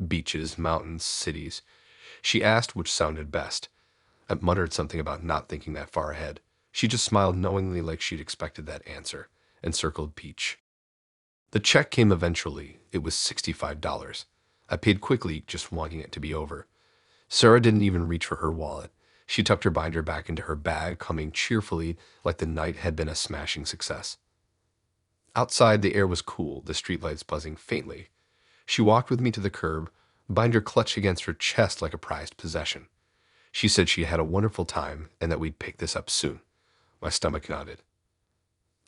Beaches, mountains, cities. She asked which sounded best. I muttered something about not thinking that far ahead. She just smiled knowingly like she'd expected that answer, and circled Peach. The check came eventually. It was $65. I paid quickly, just wanting it to be over. Sarah didn't even reach for her wallet. She tucked her binder back into her bag, humming cheerfully like the night had been a smashing success. Outside, the air was cool, the streetlights buzzing faintly. She walked with me to the curb, binder clutched against her chest like a prized possession. She said she had a wonderful time and that we'd pick this up soon. My stomach nodded.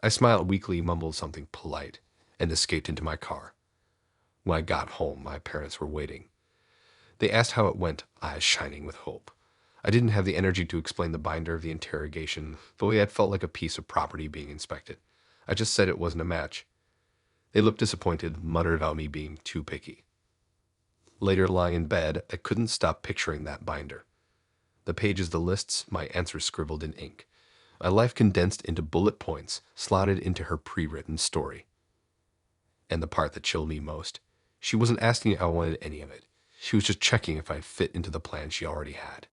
I smiled weakly, mumbled something polite, and escaped into my car. When I got home, my parents were waiting. They asked how it went, eyes shining with hope. I didn't have the energy to explain the binder of the interrogation, though it had felt like a piece of property being inspected. I just said it wasn't a match. They looked disappointed, muttered about me being too picky. Later, lying in bed, I couldn't stop picturing that binder. The pages, the lists, my answers scribbled in ink. My life condensed into bullet points, slotted into her pre-written story. And the part that chilled me most, she wasn't asking if I wanted any of it. She was just checking if I fit into the plan she already had.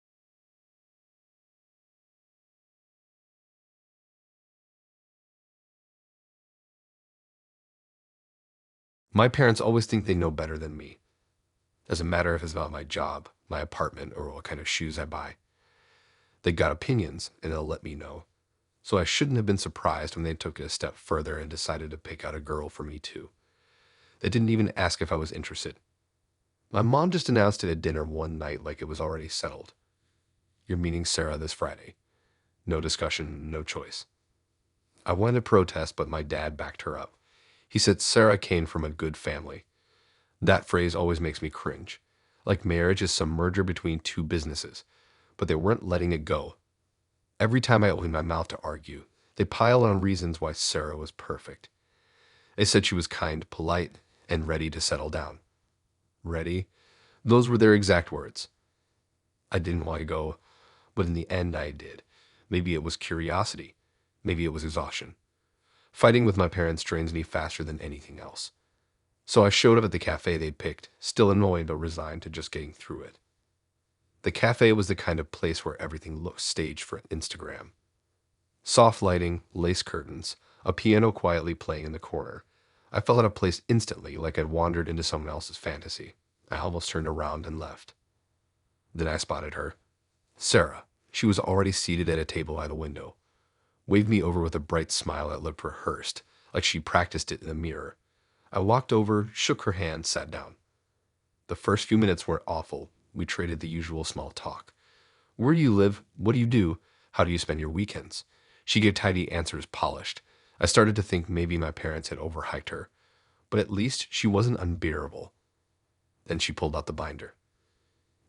My parents always think they know better than me. Doesn't matter if it's about my job, my apartment, or what kind of shoes I buy. They got opinions, and they'll let me know. So I shouldn't have been surprised when they took it a step further and decided to pick out a girl for me too. They didn't even ask if I was interested. My mom just announced it at dinner one night like it was already settled. You're meeting Sarah this Friday. No discussion, no choice. I wanted to protest, but my dad backed her up. He said Sarah came from a good family. That phrase always makes me cringe. Like marriage is some merger between two businesses, but they weren't letting it go. Every time I opened my mouth to argue, they piled on reasons why Sarah was perfect. They said she was kind, polite, and ready to settle down. Ready? Those were their exact words. I didn't want to go, but in the end I did. Maybe it was curiosity. Maybe it was exhaustion. Fighting with my parents drains me faster than anything else. So I showed up at the cafe they'd picked, still annoyed but resigned to just getting through it. The cafe was the kind of place where everything looked staged for Instagram. Soft lighting, lace curtains, a piano quietly playing in the corner. I felt out of place instantly, like I'd wandered into someone else's fantasy. I almost turned around and left. Then I spotted her. Sarah. She was already seated at a table by the window. Waved me over with a bright smile that looked rehearsed, like she practiced it in the mirror. I walked over, shook her hand, sat down. The first few minutes were awful. We traded the usual small talk. Where do you live? What do you do? How do you spend your weekends? She gave tidy answers, polished. I started to think maybe my parents had overhyped her, but at least she wasn't unbearable. Then she pulled out the binder.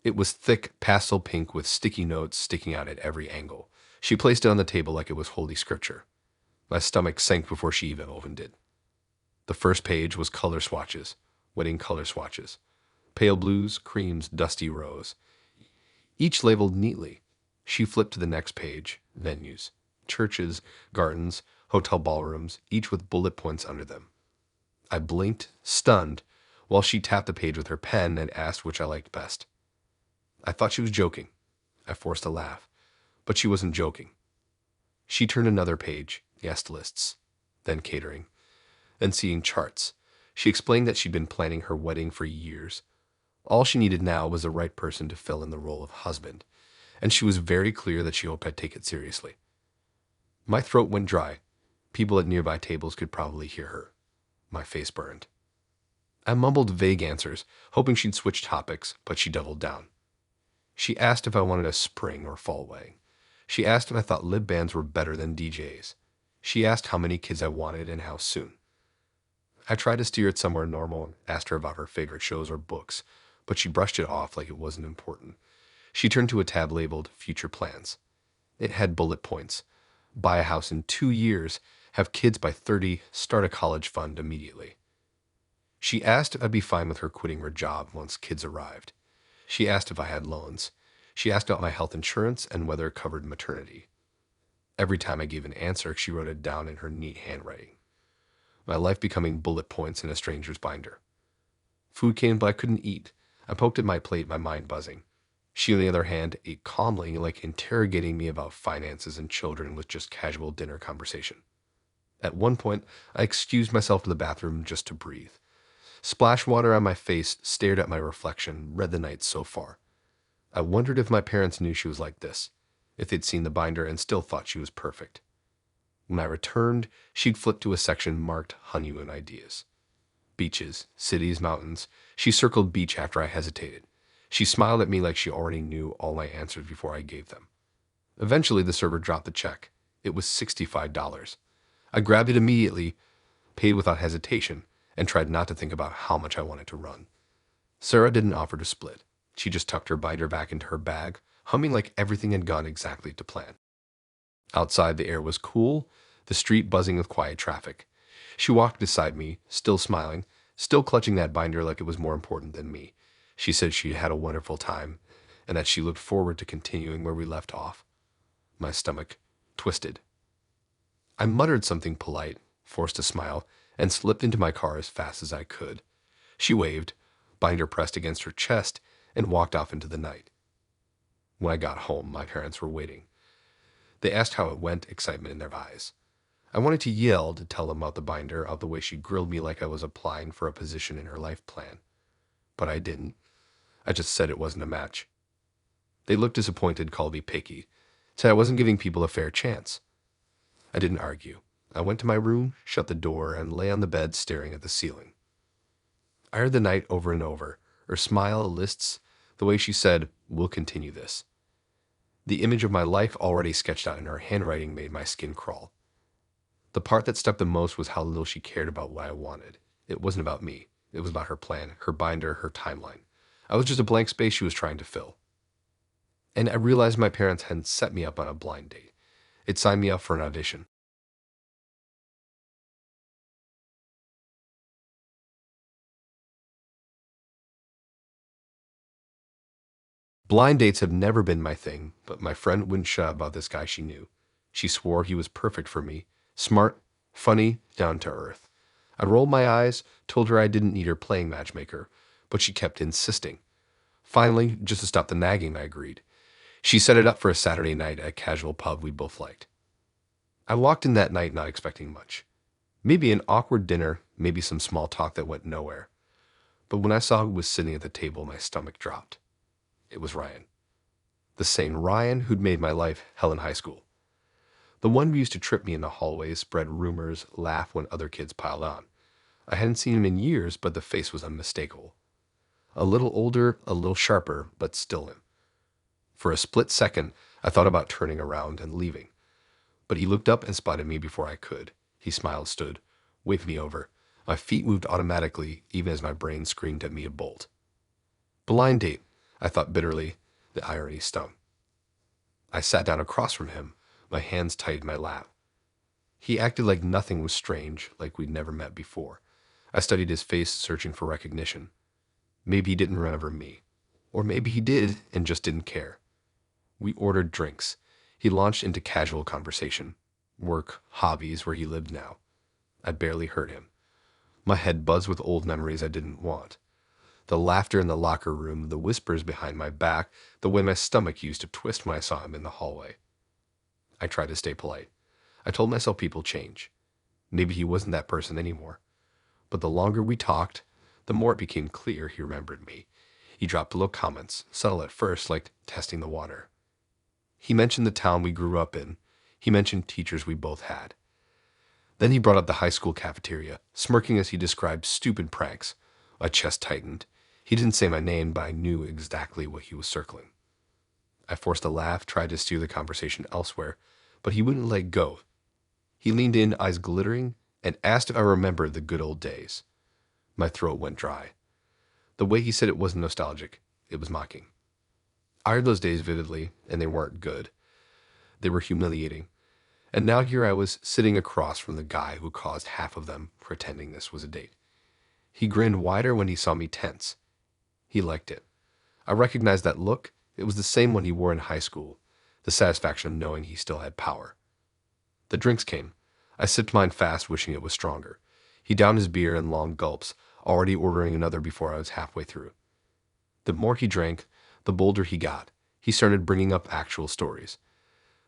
It was thick, pastel pink with sticky notes sticking out at every angle. She placed it on the table like it was holy scripture. My stomach sank before she even opened it. The first page was color swatches, wedding color swatches. Pale blues, creams, dusty rose. Each labeled neatly. She flipped to the next page, venues, churches, gardens, hotel ballrooms, each with bullet points under them. I blinked, stunned, while she tapped the page with her pen and asked which I liked best. I thought she was joking. I forced a laugh, but she wasn't joking. She turned another page, guest lists, then catering, then seeing charts. She explained that she'd been planning her wedding for years. All she needed now was the right person to fill in the role of husband, and she was very clear that she hoped I'd take it seriously. My throat went dry. People at nearby tables could probably hear her. My face burned. I mumbled vague answers, hoping she'd switch topics, but she doubled down. She asked if I wanted a spring or fall wedding. She asked if I thought lib bands were better than DJs. She asked how many kids I wanted and how soon. I tried to steer it somewhere normal and asked her about her favorite shows or books, but she brushed it off like it wasn't important. She turned to a tab labeled Future Plans. It had bullet points. Buy a house in 2 years, have kids by 30, start a college fund immediately. She asked if I'd be fine with her quitting her job once kids arrived. She asked if I had loans. She asked about my health insurance and whether it covered maternity. Every time I gave an answer, she wrote it down in her neat handwriting. My life becoming bullet points in a stranger's binder. Food came, but I couldn't eat. I poked at my plate, my mind buzzing. She, on the other hand, ate calmly, like interrogating me about finances and children with just casual dinner conversation. At one point, I excused myself to the bathroom just to breathe. Splashed water on my face, stared at my reflection, read the night so far. I wondered if my parents knew she was like this, if they'd seen the binder and still thought she was perfect. When I returned, she'd flipped to a section marked honeymoon ideas. Beaches, cities, mountains. She circled beach after I hesitated. She smiled at me like she already knew all my answers before I gave them. Eventually, the server dropped the check. It was $65. I grabbed it immediately, paid without hesitation, and tried not to think about how much I wanted to run. Sarah didn't offer to split. She just tucked her binder back into her bag, humming like everything had gone exactly to plan. Outside, the air was cool, the street buzzing with quiet traffic. She walked beside me, still smiling, still clutching that binder like it was more important than me. She said she had a wonderful time, and that she looked forward to continuing where we left off. My stomach twisted. I muttered something polite, forced a smile, and slipped into my car as fast as I could. She waved, binder pressed against her chest, and walked off into the night. When I got home, my parents were waiting. They asked how it went, excitement in their eyes. I wanted to yell to tell them about the binder, of the way she grilled me like I was applying for a position in her life plan. But I didn't. I just said it wasn't a match. They looked disappointed, called me picky, said I wasn't giving people a fair chance. I didn't argue. I went to my room, shut the door, and lay on the bed staring at the ceiling. I heard the night over and over, her smile, lists, the way she said, "We'll continue this." The image of my life already sketched out in her handwriting made my skin crawl. The part that stuck the most was how little she cared about what I wanted. It wasn't about me. It was about her plan, her binder, her timeline. I was just a blank space she was trying to fill. And I realized my parents hadn't set me up on a blind date. It signed me up for an audition. Blind dates have never been my thing, but my friend wouldn't shut up about this guy she knew. She swore he was perfect for me. Smart, funny, down to earth. I rolled my eyes, told her I didn't need her playing matchmaker, but she kept insisting. Finally, just to stop the nagging, I agreed. She set it up for a Saturday night at a casual pub we both liked. I walked in that night not expecting much. Maybe an awkward dinner, maybe some small talk that went nowhere. But when I saw who was sitting at the table, my stomach dropped. It was Ryan. The same Ryan who'd made my life hell in high school. The one who used to trip me in the hallways, spread rumors, laugh when other kids piled on. I hadn't seen him in years, but the face was unmistakable. A little older, a little sharper, but still him. For a split second, I thought about turning around and leaving. But he looked up and spotted me before I could. He smiled, stood, waved me over. My feet moved automatically, even as my brain screamed at me to bolt. Blind date. I thought bitterly. The irony stung. I sat down across from him, my hands tight in my lap. He acted like nothing was strange, like we'd never met before. I studied his face, searching for recognition. Maybe he didn't remember me. Or maybe he did and just didn't care. We ordered drinks. He launched into casual conversation. Work, hobbies, where he lived now. I barely heard him. My head buzzed with old memories I didn't want. The laughter in the locker room, the whispers behind my back, the way my stomach used to twist when I saw him in the hallway. I tried to stay polite. I told myself people change. Maybe he wasn't that person anymore. But the longer we talked, the more it became clear he remembered me. He dropped little comments, subtle at first, like testing the water. He mentioned the town we grew up in. He mentioned teachers we both had. Then he brought up the high school cafeteria, smirking as he described stupid pranks. My chest tightened. He didn't say my name, but I knew exactly what he was circling. I forced a laugh, tried to steer the conversation elsewhere, but he wouldn't let go. He leaned in, eyes glittering, and asked if I remembered the good old days. My throat went dry. The way he said it wasn't nostalgic, it was mocking. I heard those days vividly, and they weren't good. They were humiliating. And now here I was sitting across from the guy who caused half of them, pretending this was a date. He grinned wider when he saw me tense. He liked it. I recognized that look. It was the same one he wore in high school, the satisfaction of knowing he still had power. The drinks came. I sipped mine fast, wishing it was stronger. He downed his beer in long gulps, already ordering another before I was halfway through. The more he drank, the bolder he got. He started bringing up actual stories.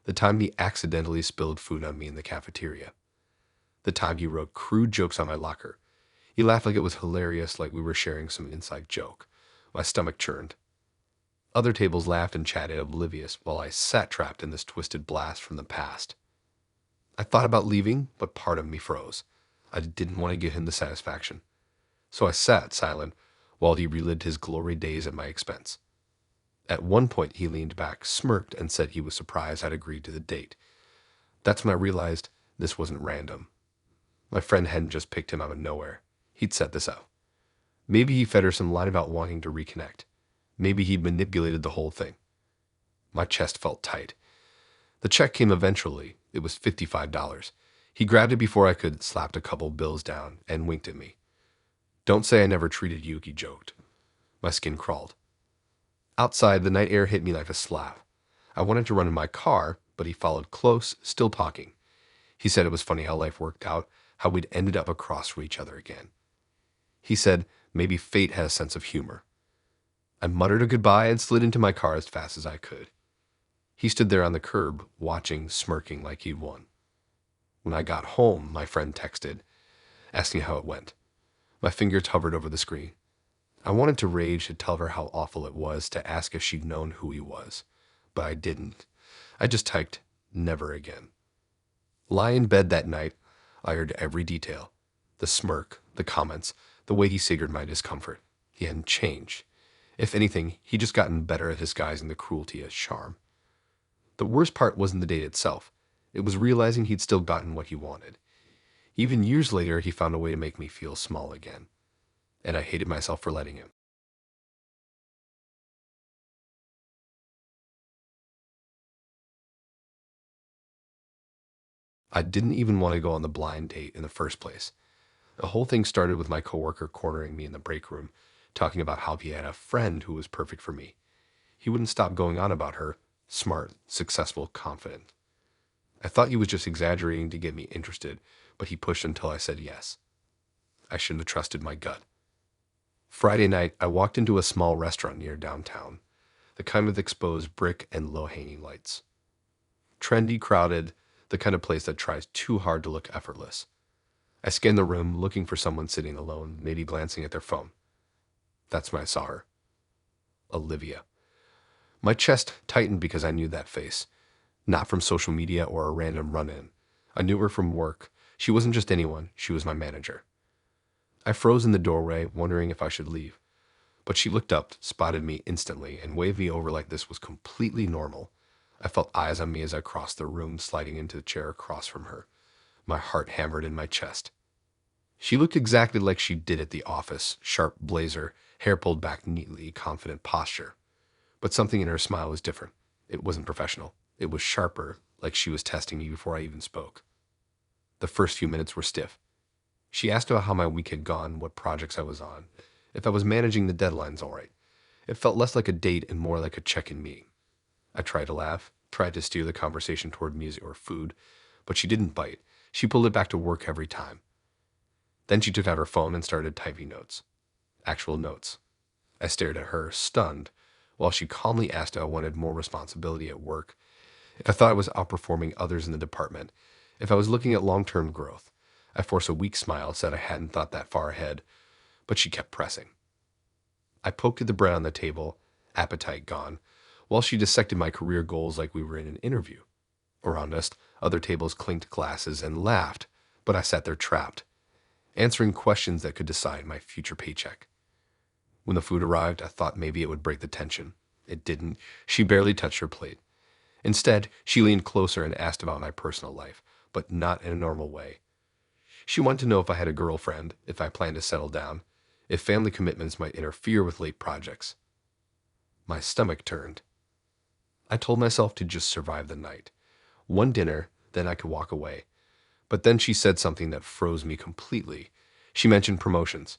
The time he accidentally spilled food on me in the cafeteria. The time he wrote crude jokes on my locker. He laughed like it was hilarious, like we were sharing some inside joke. My stomach churned. Other tables laughed and chatted, oblivious, while I sat trapped in this twisted blast from the past. I thought about leaving, but part of me froze. I didn't want to give him the satisfaction. So I sat silent while he relived his glory days at my expense. At one point, he leaned back, smirked, and said he was surprised I'd agreed to the date. That's when I realized this wasn't random. My friend hadn't just picked him out of nowhere. He'd set this up. Maybe he fed her some line about wanting to reconnect. Maybe he'd manipulated the whole thing. My chest felt tight. The check came eventually. It was $55. He grabbed it before I could, slapped a couple bills down, and winked at me. "Don't say I never treated you," he joked. My skin crawled. Outside, the night air hit me like a slap. I wanted to run in my car, but he followed close, still talking. He said it was funny how life worked out, how we'd ended up across from each other again. He said maybe fate had a sense of humor. I muttered a goodbye and slid into my car as fast as I could. He stood there on the curb, watching, smirking like he'd won. When I got home, my friend texted, asking how it went. My fingers hovered over the screen. I wanted to rage, to tell her how awful it was, to ask if she'd known who he was. But I didn't. I just typed, "Never again." Lying in bed that night, I heard every detail. The smirk, the comments, the way he savored my discomfort. He hadn't changed. If anything, he'd just gotten better at disguising the cruelty as charm. The worst part wasn't the date itself. It was realizing he'd still gotten what he wanted. Even years later, he found a way to make me feel small again. And I hated myself for letting him. I didn't even want to go on the blind date in the first place. The whole thing started with my coworker cornering me in the break room, talking about how he had a friend who was perfect for me. He wouldn't stop going on about her, smart, successful, confident. I thought he was just exaggerating to get me interested, but he pushed until I said yes. I should have trusted my gut. Friday night, I walked into a small restaurant near downtown, the kind with exposed brick and low-hanging lights. Trendy, crowded, the kind of place that tries too hard to look effortless. I scanned the room, looking for someone sitting alone, maybe glancing at their phone. That's when I saw her. Olivia. My chest tightened because I knew that face. Not from social media or a random run-in. I knew her from work. She wasn't just anyone, she was my manager. I froze in the doorway, wondering if I should leave. But she looked up, spotted me instantly, and waved me over like this was completely normal. I felt eyes on me as I crossed the room, sliding into the chair across from her. My heart hammered in my chest. She looked exactly like she did at the office, sharp blazer, hair pulled back neatly, confident posture. But something in her smile was different. It wasn't professional. It was sharper, like she was testing me before I even spoke. The first few minutes were stiff. She asked about how my week had gone, what projects I was on, if I was managing the deadlines all right. It felt less like a date and more like a check-in meeting. I tried to laugh, tried to steer the conversation toward music or food, but she didn't bite. She pulled it back to work every time. Then she took out her phone and started typing notes. Actual notes. I stared at her, stunned, while she calmly asked if I wanted more responsibility at work, if I thought I was outperforming others in the department, if I was looking at long-term growth. I forced a weak smile, said I hadn't thought that far ahead, but she kept pressing. I poked at the bread on the table, appetite gone, while she dissected my career goals like we were in an interview. Around us, other tables clinked glasses and laughed, but I sat there trapped, answering questions that could decide my future paycheck. When the food arrived, I thought maybe it would break the tension. It didn't. She barely touched her plate. Instead, she leaned closer and asked about my personal life, but not in a normal way. She wanted to know if I had a girlfriend, if I planned to settle down, if family commitments might interfere with late projects. My stomach turned. I told myself to just survive the night. One dinner, then I could walk away. But then she said something that froze me completely. She mentioned promotions.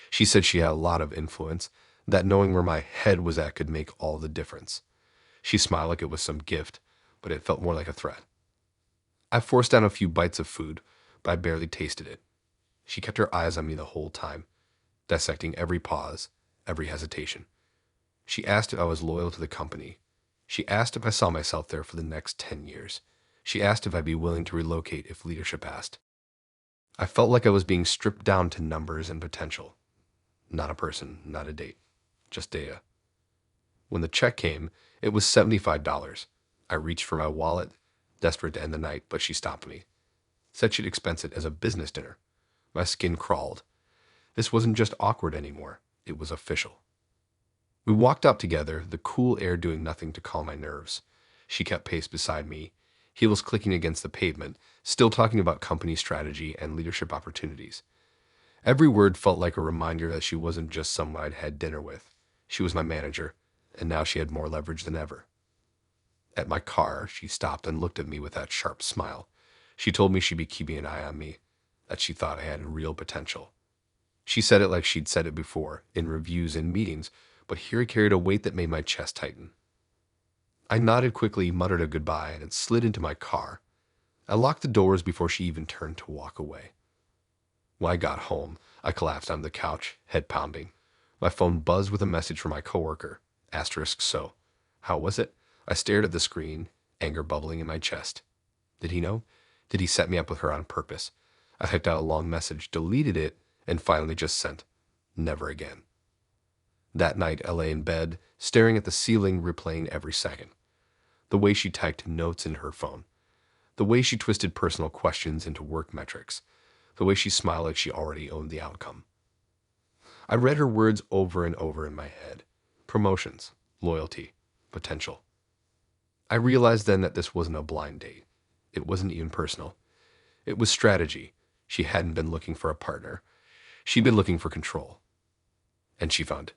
She said she had a lot of influence, that knowing where my head was at could make all the difference. She smiled like it was some gift, but it felt more like a threat. I forced down a few bites of food, but I barely tasted it. She kept her eyes on me the whole time, dissecting every pause, every hesitation. She asked if I was loyal to the company. She asked if I saw myself there for the next 10 years. She asked if I'd be willing to relocate if leadership asked. I felt like I was being stripped down to numbers and potential. Not a person, not a date, just data. When the check came, it was $75. I reached for my wallet, desperate to end the night, but she stopped me. Said she'd expense it as a business dinner. My skin crawled. This wasn't just awkward anymore. It was official. We walked out together, the cool air doing nothing to calm my nerves. She kept pace beside me, heels clicking against the pavement, still talking about company strategy and leadership opportunities. Every word felt like a reminder that she wasn't just someone I'd had dinner with. She was my manager, and now she had more leverage than ever. At my car, she stopped and looked at me with that sharp smile. She told me she'd be keeping an eye on me, that she thought I had real potential. She said it like she'd said it before, in reviews and meetings, but here it carried a weight that made my chest tighten. I nodded quickly, muttered a goodbye, and slid into my car. I locked the doors before she even turned to walk away. When I got home, I collapsed on the couch, head pounding. My phone buzzed with a message from my coworker, *so. How was it? I stared at the screen, anger bubbling in my chest. Did he know? Did he set me up with her on purpose? I typed out a long message, deleted it, and finally just sent, never again. That night, I lay in bed, staring at the ceiling, replaying every second. The way she typed notes in her phone. The way she twisted personal questions into work metrics. The way she smiled like she already owned the outcome. I read her words over and over in my head. Promotions, loyalty, potential. I realized then that this wasn't a blind date. It wasn't even personal. It was strategy. She hadn't been looking for a partner. She'd been looking for control. And she found it.